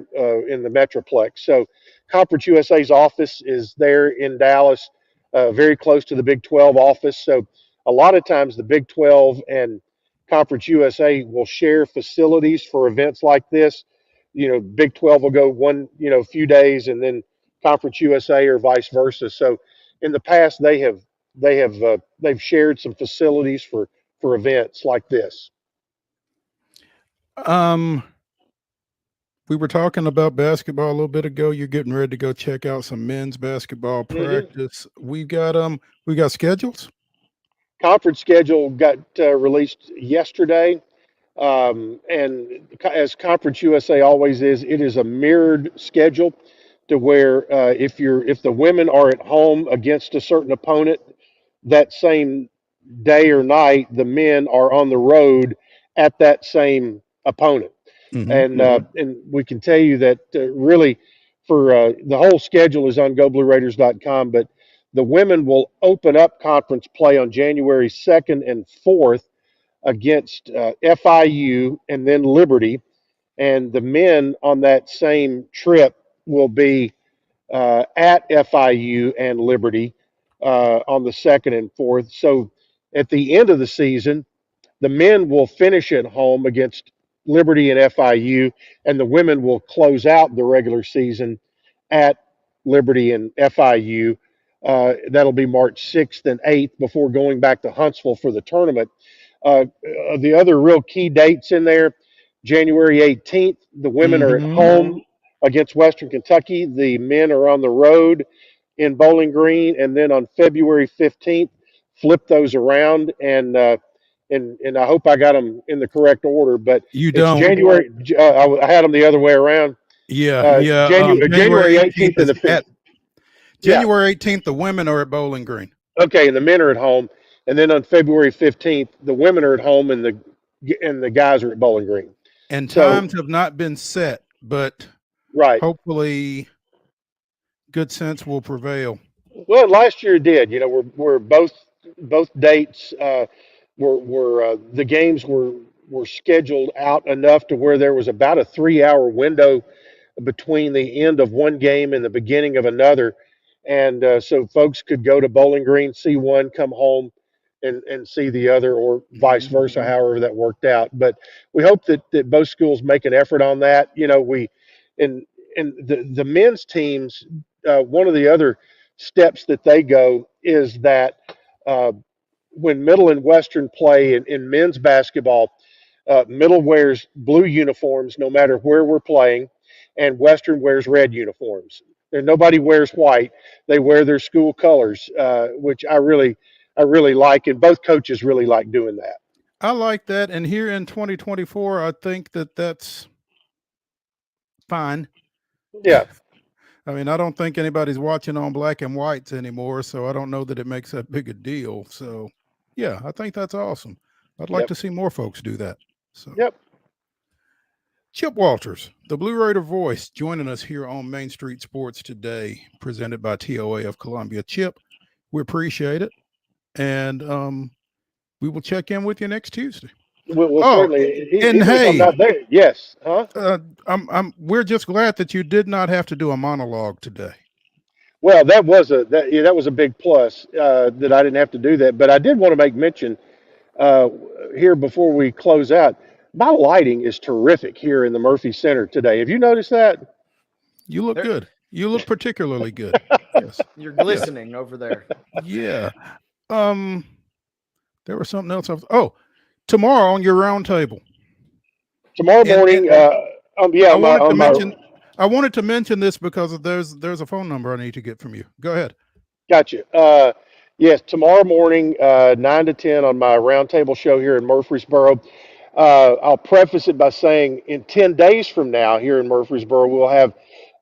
in the Metroplex. So Conference USA's office is there in Dallas, very close to the Big 12 office. So a lot of times the Big 12 and Conference USA will share facilities for events like this. Big 12 will go one, few days, and then Conference USA or vice versa. So in the past they've shared some facilities for events like this. We were talking about basketball a little bit ago. You're getting ready to go check out some men's basketball practice. We got schedules. Conference schedule got released yesterday, and as Conference USA always is, it is a mirrored schedule to where if the women are at home against a certain opponent, that same day or night, the men are on the road at that same opponent. And we can tell you that really for the whole schedule is on GoBlueRaiders.com, but the women will open up conference play on January 2nd and 4th against FIU and then Liberty. And the men on that same trip will be at FIU and Liberty on the 2nd and 4th. So at the end of the season, the men will finish at home against Liberty and FIU, and the women will close out the regular season at Liberty and FIU. That'll be March 6th and 8th before going back to Huntsville for the tournament. The other real key dates in there, January 18th, the women are at home against Western Kentucky. The men are on the road in Bowling Green. And then on February 15th, flip those around. And I hope I got them in the correct order, but you don't. January. I had them the other way around. January 18th and the 5th. January 18th, the women are at Bowling Green. Okay, and the men are at home. And then on February 15th, the women are at home and the guys are at Bowling Green. And times have not been set, but hopefully good sense will prevail. Well, last year it did. You know, we're both dates were the games were scheduled out enough to where there was about a 3-hour window between the end of one game and the beginning of another, and so folks could go to Bowling Green, see one, come home, and see the other, or vice versa, however that worked out. But we hope that both schools make an effort on that. You know, the men's teams, one of the other steps that they go is that when Middle and Western play in men's basketball, Middle wears blue uniforms no matter where we're playing, and Western wears red uniforms. And nobody wears white. They wear their school colors, which I really like, and both coaches really like doing that. I like that, and here in 2024, I think that's fine. Yeah. I mean, I don't think anybody's watching on black and whites anymore, so I don't know that it makes that big a deal. So, yeah, I think that's awesome. I'd like to see more folks do that. So, Chip Walters, the Blue Raider voice, joining us here on Main Street Sports today, presented by TOA of Columbia. Chip, we appreciate it, and we will check in with you next Tuesday. Well, certainly. And hey, I'm not there. Yes, we're just glad that you did not have to do a monologue today. Well, that was a big plus that I didn't have to do that. But I did want to make mention here before we close out. My lighting is terrific here in the Murphy Center today. Have you noticed that? You look good. You look particularly good. Yes. You're glistening over there. Yeah. There was something else. Tomorrow on your round table. Tomorrow morning. I wanted to mention this because there's a phone number I need to get from you. Go ahead. Gotcha. Yes, tomorrow morning, 9 to 10 on my roundtable show here in Murfreesboro. I'll preface it by saying in 10 days from now here in Murfreesboro, we'll have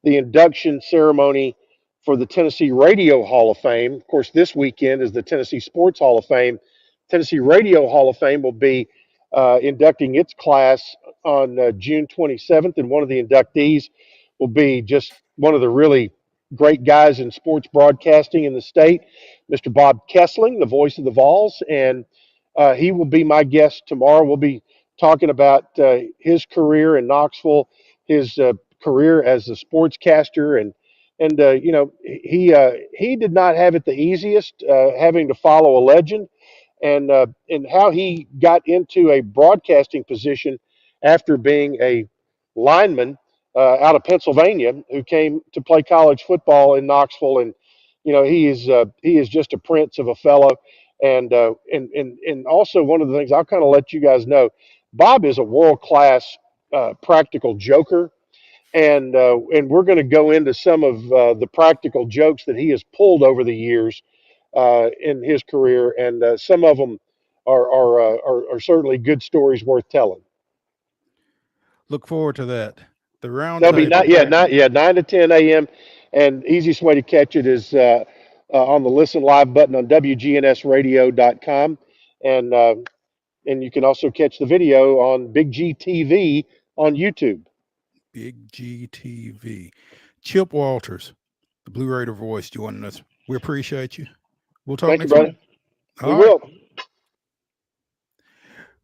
the induction ceremony for the Tennessee Radio Hall of Fame. Of course, this weekend is the Tennessee Sports Hall of Fame. Tennessee Radio Hall of Fame will be inducting its class on June 27th, and one of the inductees will be just one of the really great guys in sports broadcasting in the state, Mr. Bob Kessling, the voice of the Vols, and he will be my guest tomorrow. We'll be talking about his career in Knoxville, his career as a sportscaster, and you know, he did not have it the easiest, having to follow a legend, and how he got into a broadcasting position after being a lineman out of Pennsylvania who came to play college football in Knoxville. And you know, he is just a prince of a fellow, and also one of the things I'll kind of let you guys know, Bob is a world-class practical joker, and we're going to go into some of the practical jokes that he has pulled over the years in his career, and some of them are certainly good stories worth telling. Look forward to that. The round that'll be 9 to 10 a.m. and easiest way to catch it is on the listen live button on WGNSradio.com, and you can also catch the video on Big G TV on YouTube. Big G TV. Chip Walters, the Blue Raider voice, joining us. We appreciate you. We'll talk next week. We will.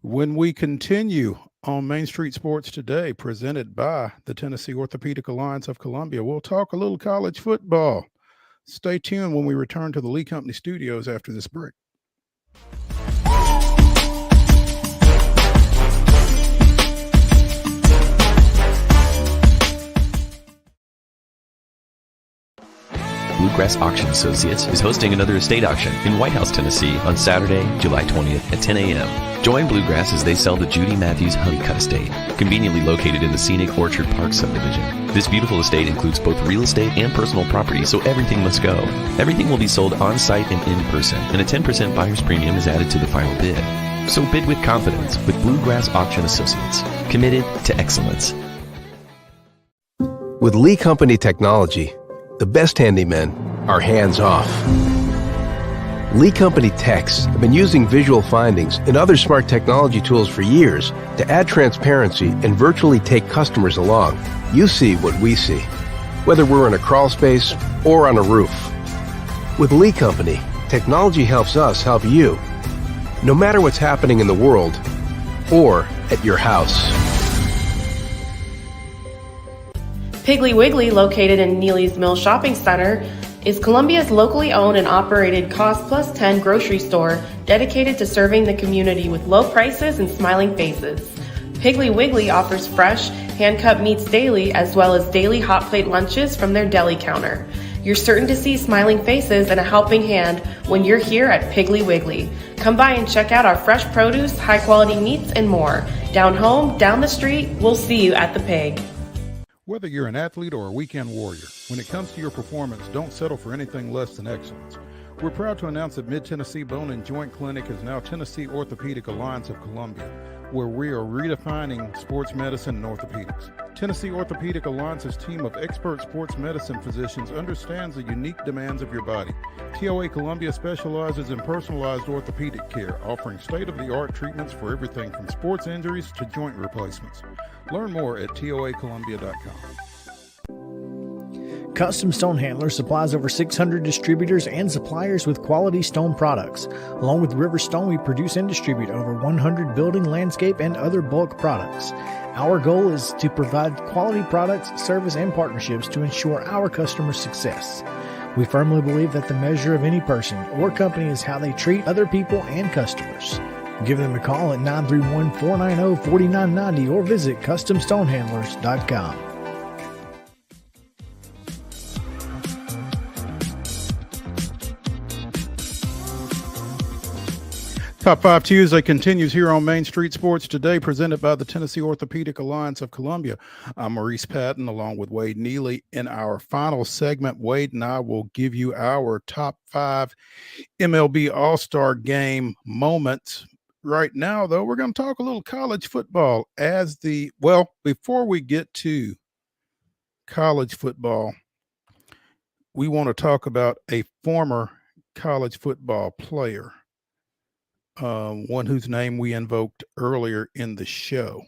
When we continue on Main Street Sports today, presented by the Tennessee Orthopedic Alliance of Columbia, we'll talk a little college football. Stay tuned when we return to the Lee Company studios after this break. Bluegrass Auction Associates is hosting another estate auction in White House, Tennessee on Saturday, July 20th at 10 a.m. Join Bluegrass as they sell the Judy Matthews Honeycutt Estate, conveniently located in the scenic Orchard Park subdivision. This beautiful estate includes both real estate and personal property, so everything must go. Everything will be sold on-site and in person, and a 10% buyer's premium is added to the final bid. So bid with confidence with Bluegrass Auction Associates, committed to excellence. With Lee Company technology, the best handymen are hands-off. Lee Company techs have been using visual findings and other smart technology tools for years to add transparency and virtually take customers along. You see what we see, whether we're in a crawl space or on a roof. With Lee Company, technology helps us help you, no matter what's happening in the world or at your house. Piggly Wiggly, located in Neely's Mill Shopping Center, is Columbia's locally owned and operated Cost Plus 10 grocery store dedicated to serving the community with low prices and smiling faces. Piggly Wiggly offers fresh, hand-cut meats daily as well as daily hot plate lunches from their deli counter. You're certain to see smiling faces and a helping hand when you're here at Piggly Wiggly. Come by and check out our fresh produce, high-quality meats, and more. Down home, down the street, we'll see you at the Pig. Whether you're an athlete or a weekend warrior, when it comes to your performance, don't settle for anything less than excellence. We're proud to announce that Mid-Tennessee Bone and Joint Clinic is now Tennessee Orthopedic Alliance of Columbia, where we are redefining sports medicine and orthopedics. Tennessee Orthopedic Alliance's team of expert sports medicine physicians understands the unique demands of your body. TOA Columbia specializes in personalized orthopedic care, offering state-of-the-art treatments for everything from sports injuries to joint replacements. Learn more at toacolumbia.com. Custom Stone Handler supplies over 600 distributors and suppliers with quality stone products. Along with River Stone, we produce and distribute over 100 building, landscape, and other bulk products. Our goal is to provide quality products, service, and partnerships to ensure our customers' success. We firmly believe that the measure of any person or company is how they treat other people and customers. Give them a call at 931-490-4990 or visit CustomStonehandlers.com. Top 5 Tuesday continues here on Main Street Sports Today, presented by the Tennessee Orthopedic Alliance of Columbia. I'm Maurice Patton along with Wade Neely. In our final segment, Wade and I will give you our top 5 MLB All-Star Game moments. Right now, though, we're going to talk a little college football before we get to college football, we want to talk about a former college football player. One whose name we invoked earlier in the show.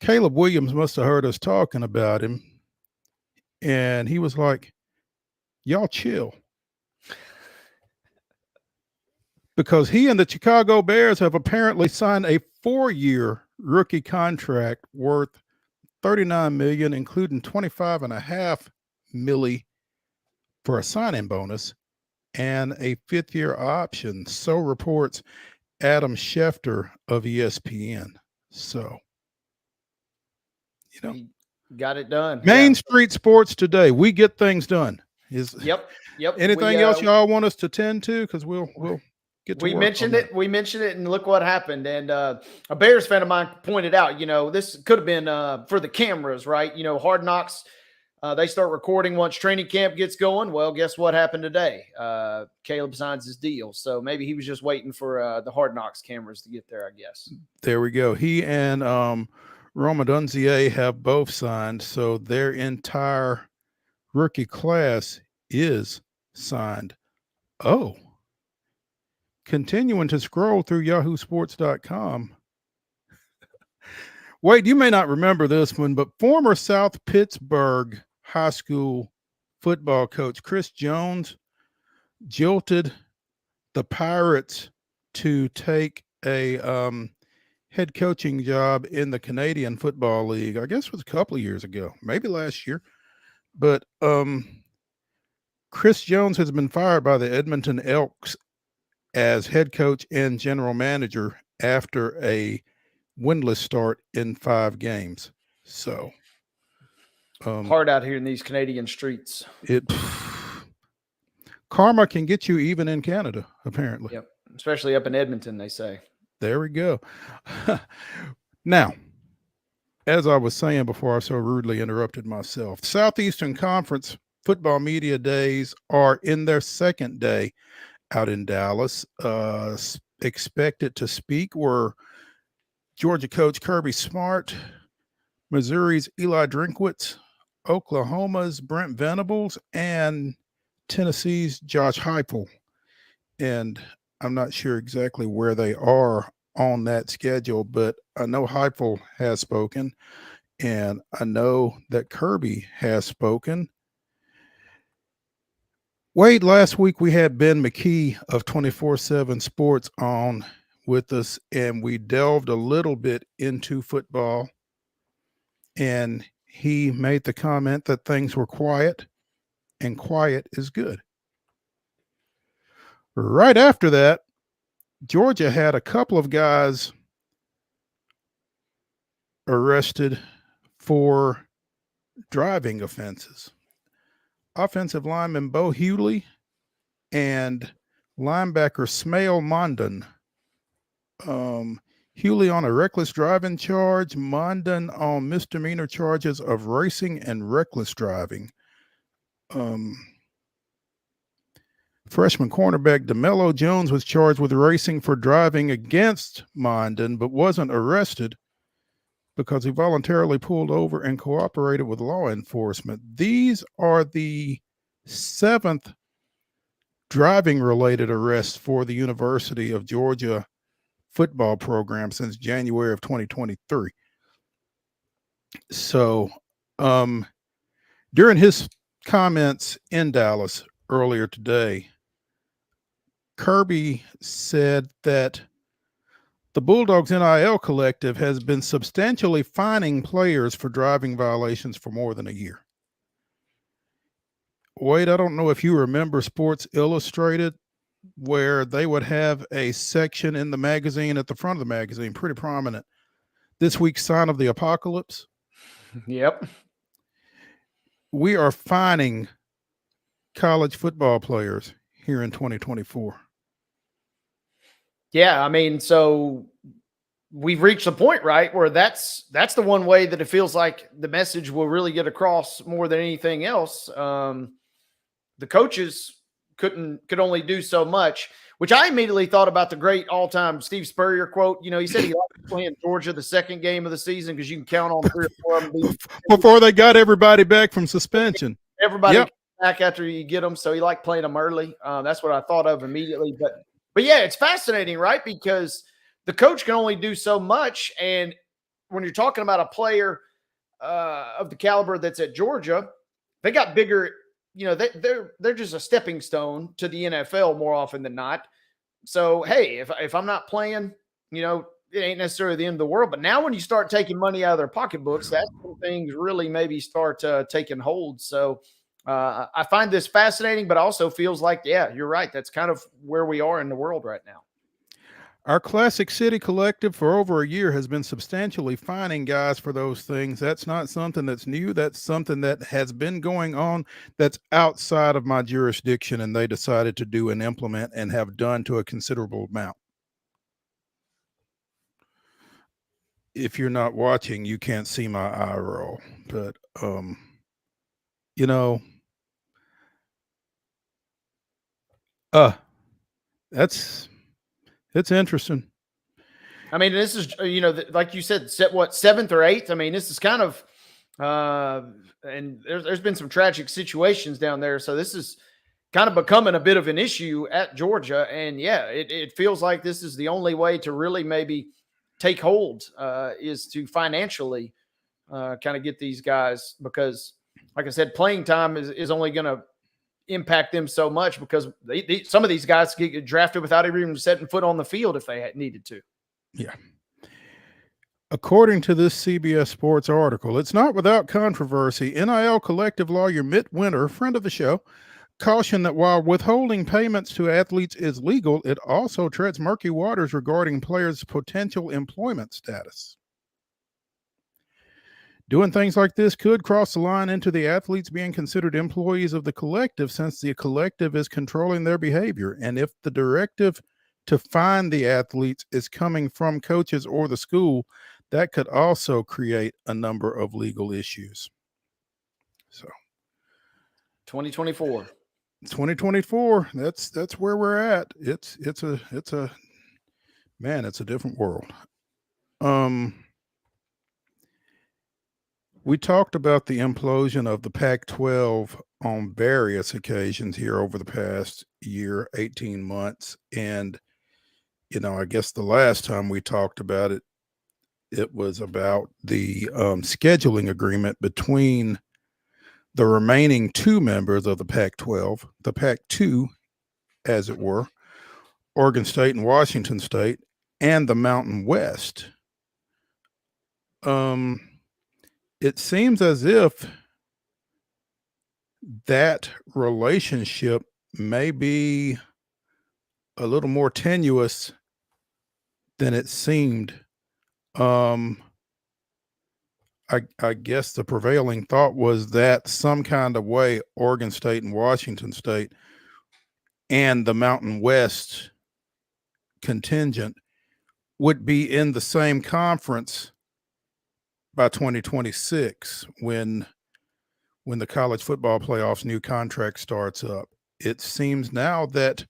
Caleb Williams must have heard us talking about him, and he was like, y'all chill. Because he and the Chicago Bears have apparently signed a 4-year rookie contract worth $39 million, including $25.5 million for a sign-in bonus and a 5th-year option. So reports Adam Schefter of ESPN. So, you know, he got it done. Main Street Sports Today. We get things done. Yep. Anything else y'all want us to tend to? Because we'll get to we mentioned it. We mentioned it, and look what happened. And a Bears fan of mine pointed out, this could have been for the cameras, right? Hard Knocks. They start recording once training camp gets going. Well, guess what happened today? Caleb signs his deal. So maybe he was just waiting for the Hard Knocks cameras to get there, I guess. There we go. He and Roma Dunzier have both signed. So their entire rookie class is signed. Oh, continuing to scroll through yahoosports.com. Wait, you may not remember this one, but former South Pittsburgh High School football coach Chris Jones jilted the Pirates to take a head coaching job in the Canadian Football League. I guess it was a couple of years ago, maybe last year. But Chris Jones has been fired by the Edmonton Elks as head coach and general manager after a winless start in 5 games. So hard out here in these Canadian streets. karma can get you even in Canada, apparently. Yep. Especially up in Edmonton, they say. There we go. Now, as I was saying before I so rudely interrupted myself, Southeastern Conference football media days are in their second day out in Dallas. Expected to speak were Georgia coach Kirby Smart, Missouri's Eli Drinkwitz, Oklahoma's Brent Venables, and Tennessee's Josh Heupel. And I'm not sure exactly where they are on that schedule, but I know Heupel has spoken, and I know that Kirby has spoken. Wade, last week we had Ben McKee of 24/7 Sports on with us, and we delved a little bit into football, and he made the comment that things were quiet, and quiet is good. Right after that, Georgia had a couple of guys arrested for driving offenses. Offensive lineman Bo Hewley and linebacker Smail Mondon. Hewley on a reckless driving charge, Mondon on misdemeanor charges of racing and reckless driving. Freshman cornerback DeMello Jones was charged with racing for driving against Mondon, but wasn't arrested because he voluntarily pulled over and cooperated with law enforcement. These are the 7th driving-related arrests for the University of Georgia football program since January of 2023. So, during his comments in Dallas earlier today, Kirby said that the Bulldogs NIL Collective has been substantially fining players for driving violations for more than a year. Wade, I don't know if you remember Sports Illustrated, where they would have a section in the magazine at the front of the magazine, pretty prominent. This week's Sign of the Apocalypse. Yep. We are fining college football players here in 2024. Yeah, I mean, so we've reached a point, right, where that's the one way that it feels like the message will really get across more than anything else. The coaches could only do so much, which I immediately thought about the great all-time Steve Spurrier quote. You know, he said he liked playing Georgia the second game of the season because you can count on 3 or 4 of them before they got everybody back from suspension. Everybody back after you get them, so he liked playing them early. That's what I thought of immediately. But yeah, it's fascinating, right? Because the coach can only do so much, and when you're talking about a player of the caliber that's at Georgia, they got bigger. You know, they're just a stepping stone to the NFL more often than not. So hey, if I'm not playing, you know, it ain't necessarily the end of the world. But now when you start taking money out of their pocketbooks, that's when things really maybe start taking hold. So I find this fascinating, but also feels like, yeah, you're right. That's kind of where we are in the world right now. Our Classic City Collective for over a year has been substantially fining guys for those things. That's not something that's new. That's something that has been going on that's outside of my jurisdiction, and they decided to do and implement and have done to a considerable amount. If you're not watching, you can't see my eye roll, but, you know, it's interesting. I mean, this is, you know, like you said, 7th or 8th. I mean, this is kind of, and there's been some tragic situations down there. So this is kind of becoming a bit of an issue at Georgia. And yeah, it feels like this is the only way to really maybe take hold is to financially kind of get these guys, because like I said, playing time is only going to impact them so much, because some of these guys get drafted without even setting foot on the field if they had needed to. Yeah. According to this CBS Sports article, it's not without controversy. NIL Collective lawyer Mitt Winter, friend of the show, cautioned that while withholding payments to athletes is legal, it also treads murky waters regarding players' potential employment status. Doing things like this could cross the line into the athletes being considered employees of the collective, since the collective is controlling their behavior. And if the directive to find the athletes is coming from coaches or the school, that could also create a number of legal issues. So 2024, that's where we're at. It's a different world. We talked about the implosion of the Pac-12 on various occasions here over the past year, 18 months. And, I guess the last time we talked about it, it was about the scheduling agreement between the remaining two members of the Pac-12, the Pac-2, as it were, Oregon State and Washington State, and the Mountain West. It seems as if that relationship may be a little more tenuous than it seemed. I guess the prevailing thought was that some kind of way Oregon State and Washington State and the Mountain West contingent would be in the same conference by 2026 when the college football playoffs new contract starts up. It seems now that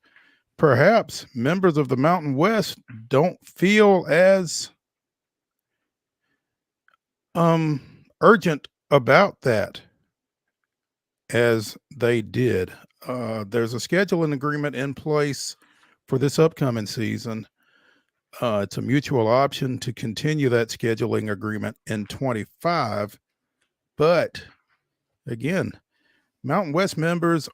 perhaps members of the Mountain West don't feel as urgent about that as they did. There's a scheduling agreement in place for this upcoming season. It's a mutual option to continue that scheduling agreement in 25. But again, Mountain West members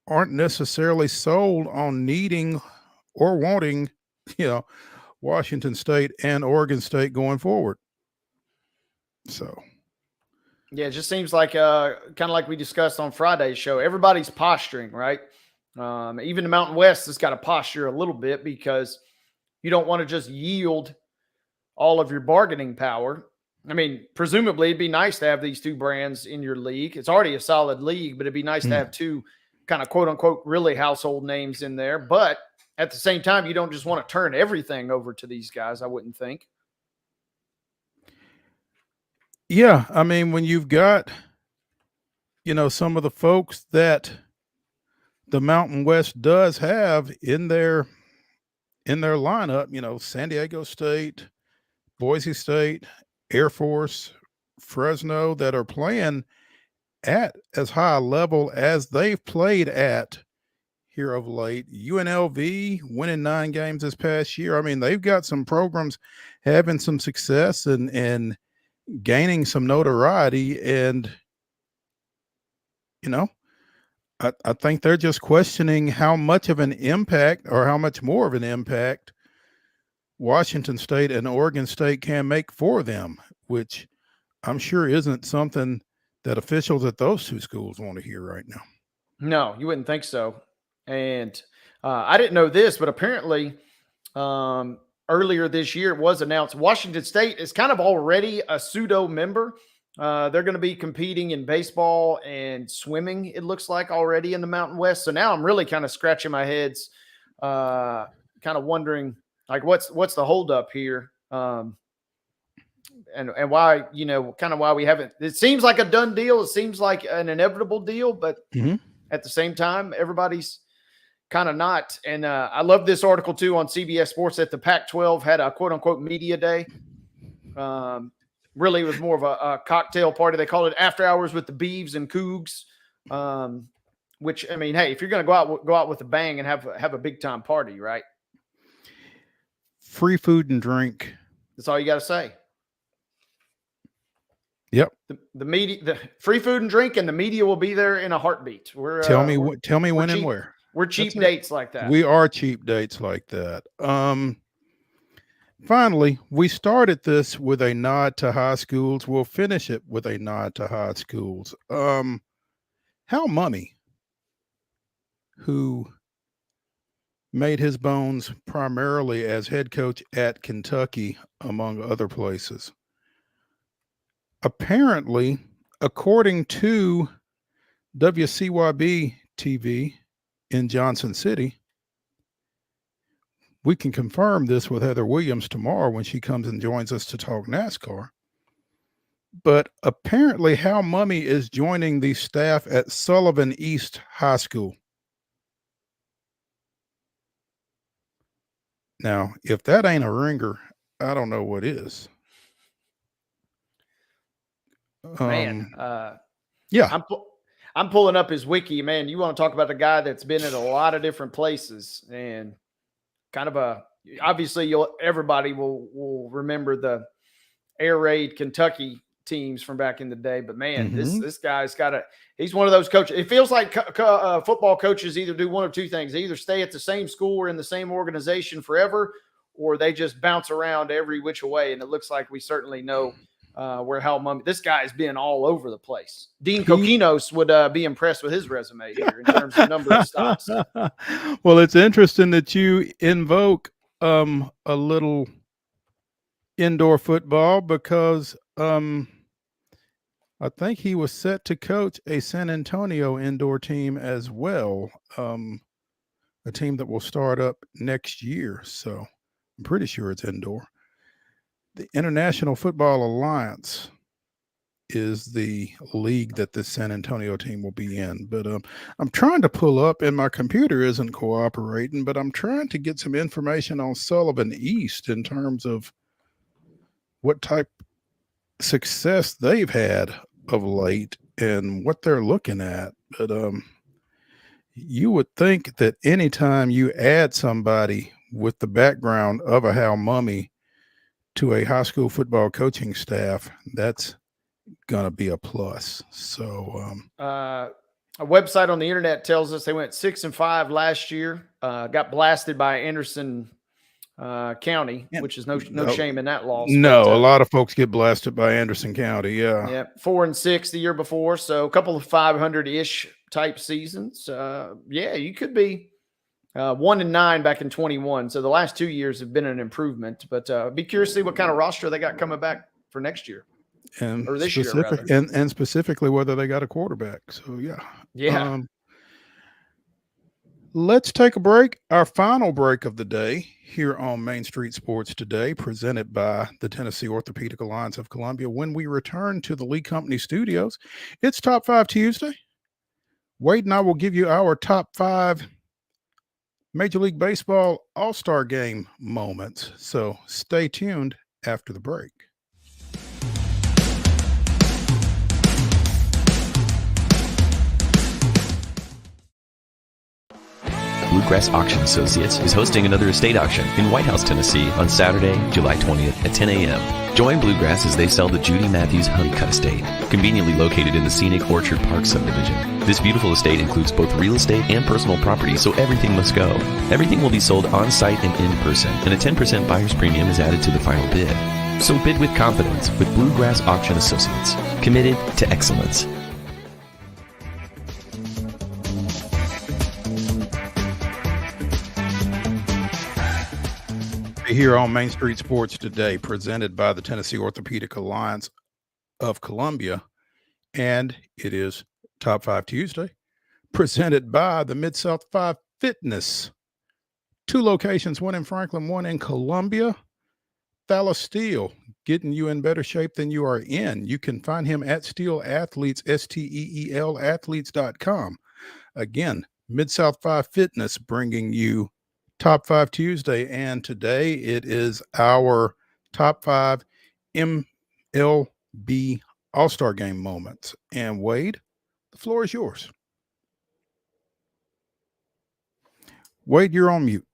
aren't necessarily sold on needing or wanting, Washington State and Oregon State going forward. So, yeah, it just seems like kind of like we discussed on Friday's show. Everybody's posturing, right? Even the Mountain West has got to posture a little bit because you don't want to just yield all of your bargaining power. I mean, presumably it'd be nice to have these two brands in your league. It's already a solid league, but it'd be nice to have two kind of quote unquote really household names in there. But at the same time, you don't just want to turn everything over to these guys, I wouldn't think. Yeah, I mean, when you've got, some of the folks that the Mountain West does have in their lineup, San Diego State, Boise State, Air Force, Fresno, that are playing at as high a level as they've played at here of late. UNLV winning 9 games this past year. I mean, they've got some programs having some success and gaining some notoriety. And, I think they're just questioning how much of an impact or how much more of an impact Washington State and Oregon State can make for them, which I'm sure isn't something that officials at those two schools want to hear right now. No, you wouldn't think so. And I didn't know this, but apparently earlier this year it was announced Washington State is kind of already a pseudo member. They're going to be competing in baseball and swimming, it looks like, already in the Mountain West. So now I'm really kind of scratching my heads, kind of wondering, like, what's the holdup here? And why, kind of why we haven't. It seems like a done deal. It seems like an inevitable deal, but at the same time, everybody's kind of not. And I love this article too on CBS Sports that the Pac-12 had a quote unquote media day. Really, it was more of a cocktail party. They called it After Hours with the Beavs and Cougs. Which, I mean, hey, if you're going to go out with a bang and have a big time party, right? Free food and drink. That's all you got to say. Yep. The media, the free food and drink, and the media will be there in a heartbeat. Tell me when cheap, and where. We're cheap dates like that. We are cheap dates like that. Finally, we started this with a nod to high schools. We'll finish it with a nod to high schools. Hal Mumme, who made his bones primarily as head coach at Kentucky, among other places, apparently, according to WCYB TV in Johnson City, we can confirm this with Heather Williams tomorrow when she comes and joins us to talk NASCAR. But apparently, Hal Mummy is joining the staff at Sullivan East High School. Now, if that ain't a ringer, I don't know what is. Man, yeah. I'm pulling up his wiki, man. You want to talk about a guy that's been at a lot of different places and kind of obviously everybody will remember the Air Raid Kentucky teams from back in the day, but man, this guy's he's one of those coaches. It feels like football coaches either do one of two things. They either stay at the same school or in the same organization forever, or they just bounce around every which way. And it looks like we certainly know where Hal Mummy, this guy has been all over the place. Dean Kokinos would be impressed with his resume here in terms of number of stops. Well, it's interesting that you invoke a little indoor football because I think he was set to coach a San Antonio indoor team as well, a team that will start up next year. So I'm pretty sure it's indoor. The International Football Alliance is the league that this San Antonio team will be in. But I'm trying to pull up, and my computer isn't cooperating, but I'm trying to get some information on Sullivan East in terms of what type of success they've had of late and what they're looking at. But you would think that anytime you add somebody with the background of a Hal Mummy to a high school football coaching staff, that's gonna be a plus. So a website on the internet tells us they went 6-5 last year, got blasted by Anderson County, which is no shame in that loss. No, but, a lot of folks get blasted by Anderson County. Yeah. 4-6 the year before. So a couple of 500-ish type seasons. You could be 1-9 back in 21. So the last 2 years have been an improvement, but be curious to see what kind of roster they got coming back for next year. And or this year, rather. And specifically whether they got a quarterback. So yeah. Let's take a break. Our final break of the day here on Main Street Sports Today, presented by the Tennessee Orthopedic Alliance of Columbia. When we return to the Lee Company studios, it's Top 5 Tuesday. Wade and I will give you our top 5 Major League Baseball All-Star Game moments. So stay tuned after the break. Bluegrass Auction Associates is hosting another estate auction in White House, Tennessee on Saturday, July 20th at 10 a.m. Join Bluegrass as they sell the Judy Matthews Honeycutt Estate, conveniently located in the scenic Orchard Park subdivision. This beautiful estate includes both real estate and personal property, so everything must go. Everything will be sold on-site and in person, and a 10% buyer's premium is added to the final bid. So bid with confidence with Bluegrass Auction Associates, committed to excellence. Here on Main Street Sports Today, presented by the Tennessee Orthopedic Alliance of Columbia, and it is Top 5 Tuesday, presented by the Mid-South 5 Fitness. 2 locations, one in Franklin, one in Columbia. Thala Steel, getting you in better shape than you are in. You can find him at Steel Athletes, STEEL athletes.com. Again, Mid-South 5 Fitness bringing you Top 5 Tuesday, and today it is our top 5 MLB All-Star Game moments. And Wade, the floor is yours. Wade, you're on mute.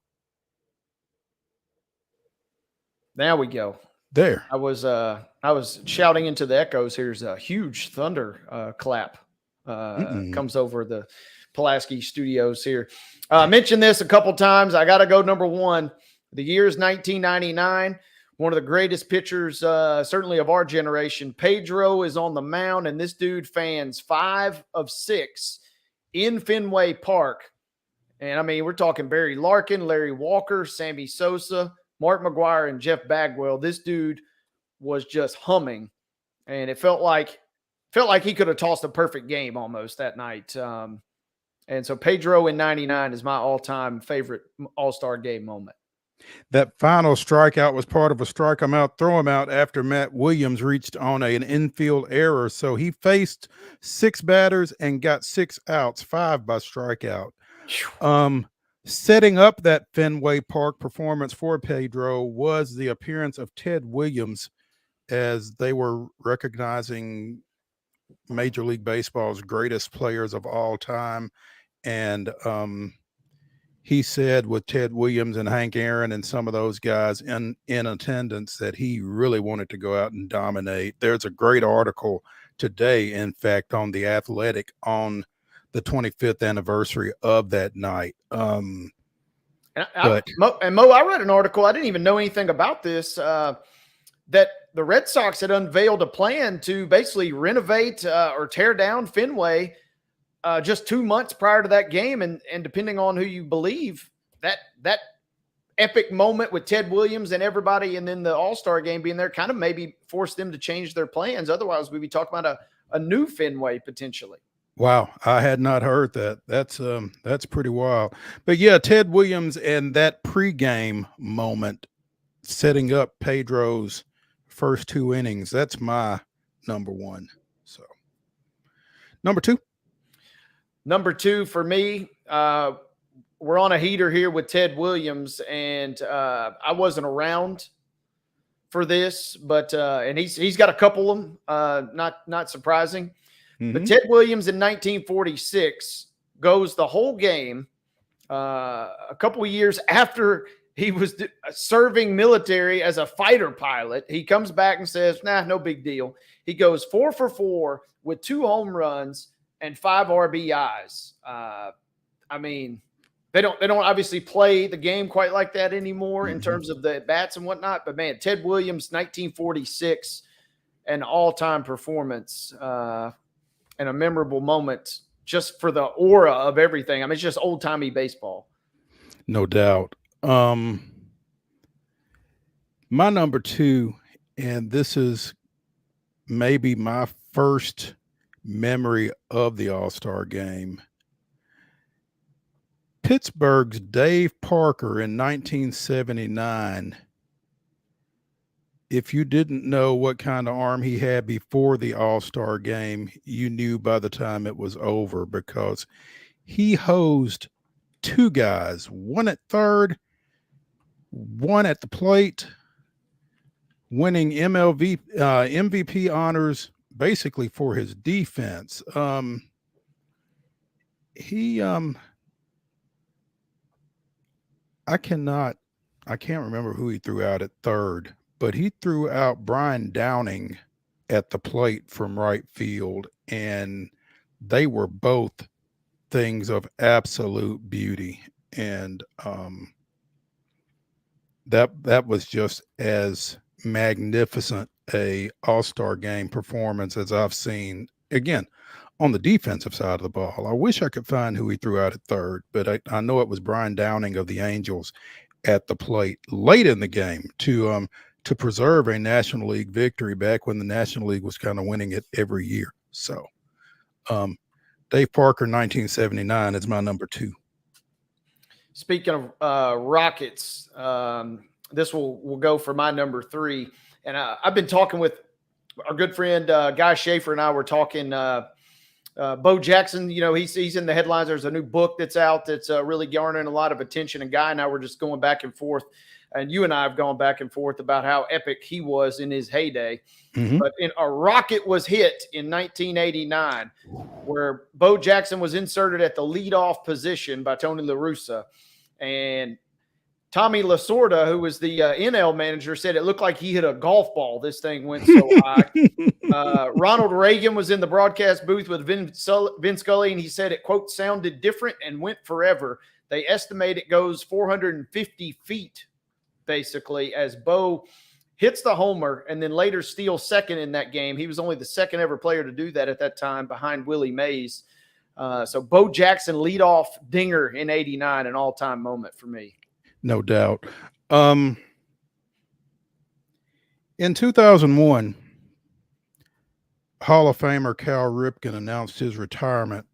There we go. There. I was shouting into the echoes. Here's a huge thunder clap comes over the Pulaski Studios here. Mentioned this a couple times. I got to go number 1. The year is 1999. One of the greatest pitchers, certainly of our generation. Pedro is on the mound, and this dude fans 5 of 6 in Fenway Park. And I mean, we're talking Barry Larkin, Larry Walker, Sammy Sosa, Mark McGwire, and Jeff Bagwell. This dude was just humming and it felt like he could have tossed a perfect game almost that night. And so Pedro in 99 is my all-time favorite All-Star game moment. That final strikeout was part of a strike him out, throw him out after Matt Williams reached on an infield error. So he faced 6 batters and got 6 outs, 5 by strikeout. Setting up that Fenway Park performance for Pedro was the appearance of Ted Williams, as they were recognizing Major League Baseball's greatest players of all time. And he said with Ted Williams and Hank Aaron and some of those guys in attendance that he really wanted to go out and dominate. There's a great article today, in fact, on The Athletic on the 25th anniversary of that night. Mo, I read an article. I didn't even know anything about this, that the Red Sox had unveiled a plan to basically renovate or tear down Fenway just 2 months prior to that game. And depending on who you believe, that epic moment with Ted Williams and everybody, and then the All-Star game being there, kind of maybe forced them to change their plans. Otherwise, we'd be talking about a new Fenway potentially. Wow, I had not heard that. That's pretty wild. But yeah, Ted Williams and that pregame moment setting up Pedro's first 2 innings, that's my number 1. So number 2. Number 2 for me, we're on a heater here with Ted Williams, and I wasn't around for this, but and he's got a couple of them, not surprising. Mm-hmm. But Ted Williams in 1946 goes the whole game. A couple of years after he was serving military as a fighter pilot, he comes back and says, "Nah, no big deal." He goes 4 for 4 with 2 home runs and 5 RBIs. I mean, they don't obviously play the game quite like that anymore in terms of the bats and whatnot. But man, Ted Williams, 1946, an all-time performance. And a memorable moment just for the aura of everything. I mean, it's just old-timey baseball. No doubt. My number 2, and this is maybe my first memory of the All-Star game. Pittsburgh's Dave Parker in 1979. If you didn't know what kind of arm he had before the All-Star game, you knew by the time it was over, because he hosed 2 guys, one at third, one at the plate, winning MVP honors basically for his defense. I can't remember who he threw out at third, but he threw out Brian Downing at the plate from right field, and they were both things of absolute beauty. And that was just as magnificent a All-Star game performance as I've seen, again, on the defensive side of the ball. I wish I could find who he threw out at third, but I know it was Brian Downing of the Angels at the plate late in the game to preserve a National League victory back when the National League was kind of winning it every year. So Dave Parker, 1979 is my number 2. Speaking of Rockets, this will go for my number 3. And I've been talking with our good friend Guy Schaefer, and I were talking Bo Jackson. You know, he's in the headlines. There's a new book that's out that's really garnering a lot of attention. And Guy and I were just going back and forth. And you and I have gone back and forth about how epic he was in his heyday. Mm-hmm. But a rocket was hit in 1989 where Bo Jackson was inserted at the leadoff position by Tony La Russa. And Tommy Lasorda, who was the NL manager, said it looked like he hit a golf ball. This thing went so high. Ronald Reagan was in the broadcast booth with Vin Scully, and he said it, quote, sounded different and went forever. They estimate it goes 450 feet, basically, as Bo hits the homer and then later steals second in that game. He was only the second ever player to do that at that time behind Willie Mays. So Bo Jackson leadoff dinger in 89, an all-time moment for me. No doubt. In 2001, Hall of Famer Cal Ripken announced his retirement.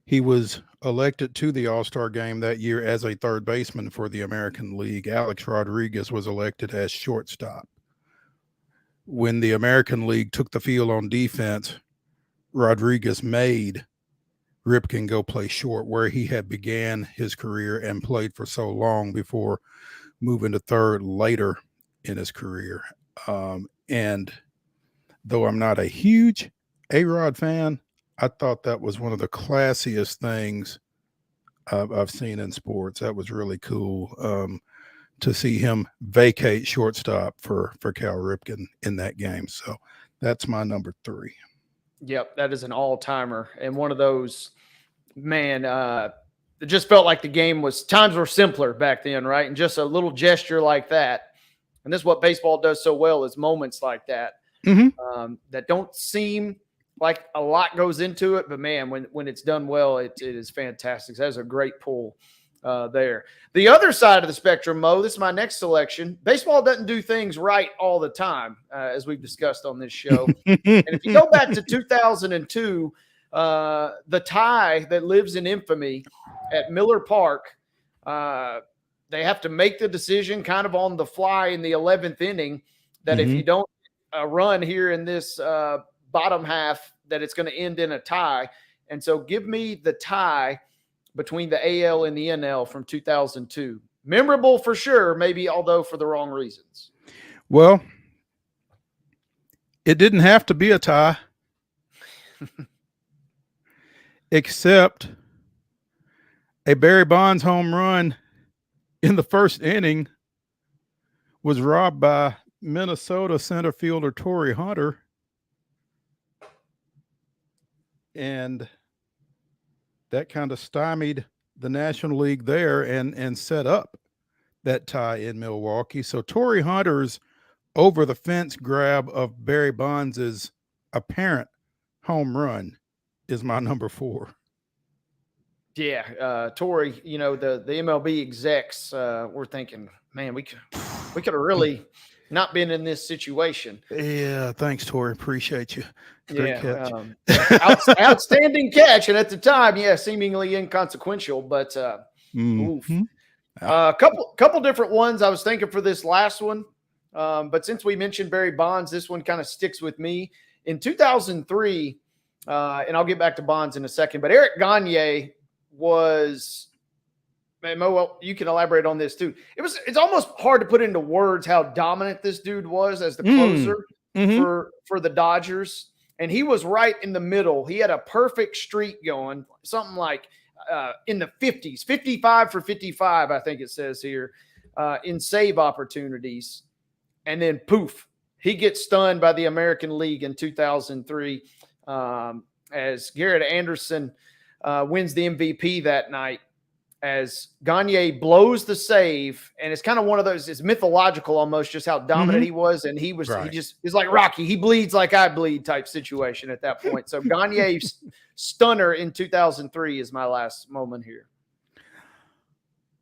He was elected to the All-Star game that year as a third baseman for the American League. Alex Rodriguez was elected as shortstop. When the American League took the field on defense, Rodriguez made Ripken go play short, where he had began his career and played for so long before moving to third later in his career. And though I'm not a huge A-Rod fan, I thought that was one of the classiest things I've seen in sports. That was really cool to see him vacate shortstop for Cal Ripken in that game. So that's my number 3. Yep, that is an all-timer. And one of those, man, it just felt like the game was, times were simpler back then, right? And just a little gesture like that. And this is what baseball does so well, is moments like that that don't seem like a lot goes into it, but man, when it's done well, it is fantastic. So that's a great pull there. The other side of the spectrum, Mo, this is my next selection. Baseball doesn't do things right all the time, as we've discussed on this show. And if you go back to 2002, the tie that lives in infamy at Miller Park, they have to make the decision kind of on the fly in the 11th inning that if you don't run here in this bottom half, that it's going to end in a tie. And so give me the tie between the AL and the NL from 2002. Memorable for sure, maybe, although for the wrong reasons. Well, it didn't have to be a tie, except a Barry Bonds home run in the first inning was robbed by Minnesota center fielder Torrey Hunter. And that kind of stymied the National League there and set up that tie in Milwaukee. So Torrey Hunter's over the fence grab of Barry Bonds' apparent home run is my number 4. Yeah, Torrey, the MLB execs were thinking, man, we could have really not been in this situation. Yeah, thanks, Torrey. Appreciate you. Great catch. Outstanding catch. And at the time, seemingly inconsequential, but oof. Couple different ones I was thinking for this last one. But since we mentioned Barry Bonds, this one kind of sticks with me. In 2003, and I'll get back to Bonds in a second, but Eric Gagne was, man, Mo, well, you can elaborate on this too. It's almost hard to put into words how dominant this dude was as the closer for the Dodgers. And he was right in the middle. He had a perfect streak going, something like in the 50s, 55 for 55, I think it says here, in save opportunities. And then poof, he gets stunned by the American League in 2003 as Garrett Anderson wins the MVP that night, as Gagne blows the save. And it's kind of one of those, it's mythological almost, just how dominant he was. And he was, he's like Rocky. He bleeds like I bleed type situation at that point. So Gagne's stunner in 2003 is my last moment here.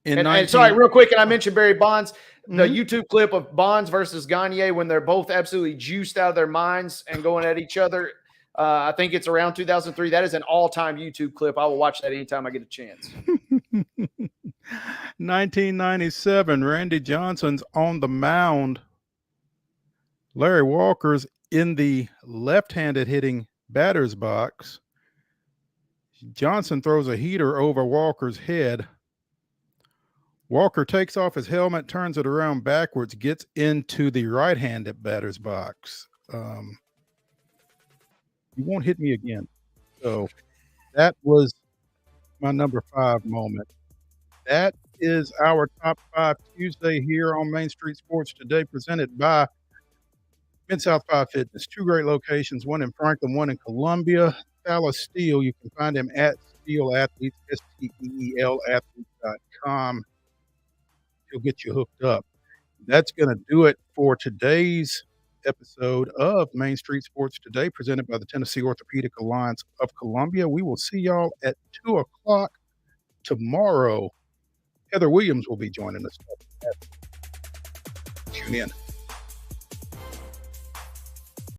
And sorry, real quick, and I mentioned Barry Bonds, the YouTube clip of Bonds versus Gagne when they're both absolutely juiced out of their minds and going at each other. I think it's around 2003. That is an all-time YouTube clip. I will watch that anytime I get a chance. 1997, Randy Johnson's on the mound. Larry Walker's in the left-handed hitting batter's box. Johnson throws a heater over Walker's head. Walker takes off his helmet, turns it around backwards, gets into the right-handed batter's box. You won't hit me again. So that was my number 5 moment. That is our Top 5 Tuesday here on Main Street Sports Today, presented by Mid-South 5 Fitness. 2 great locations, one in Franklin, one in Columbia. Dallas Steele, you can find him at Steel Athletes, STEEL athletes.com. He'll get you hooked up. That's going to do it for today's episode of Main Street Sports Today, presented by the Tennessee Orthopedic Alliance of Columbia. We will see y'all at 2 o'clock tomorrow. Heather Williams will be joining us. Tune in.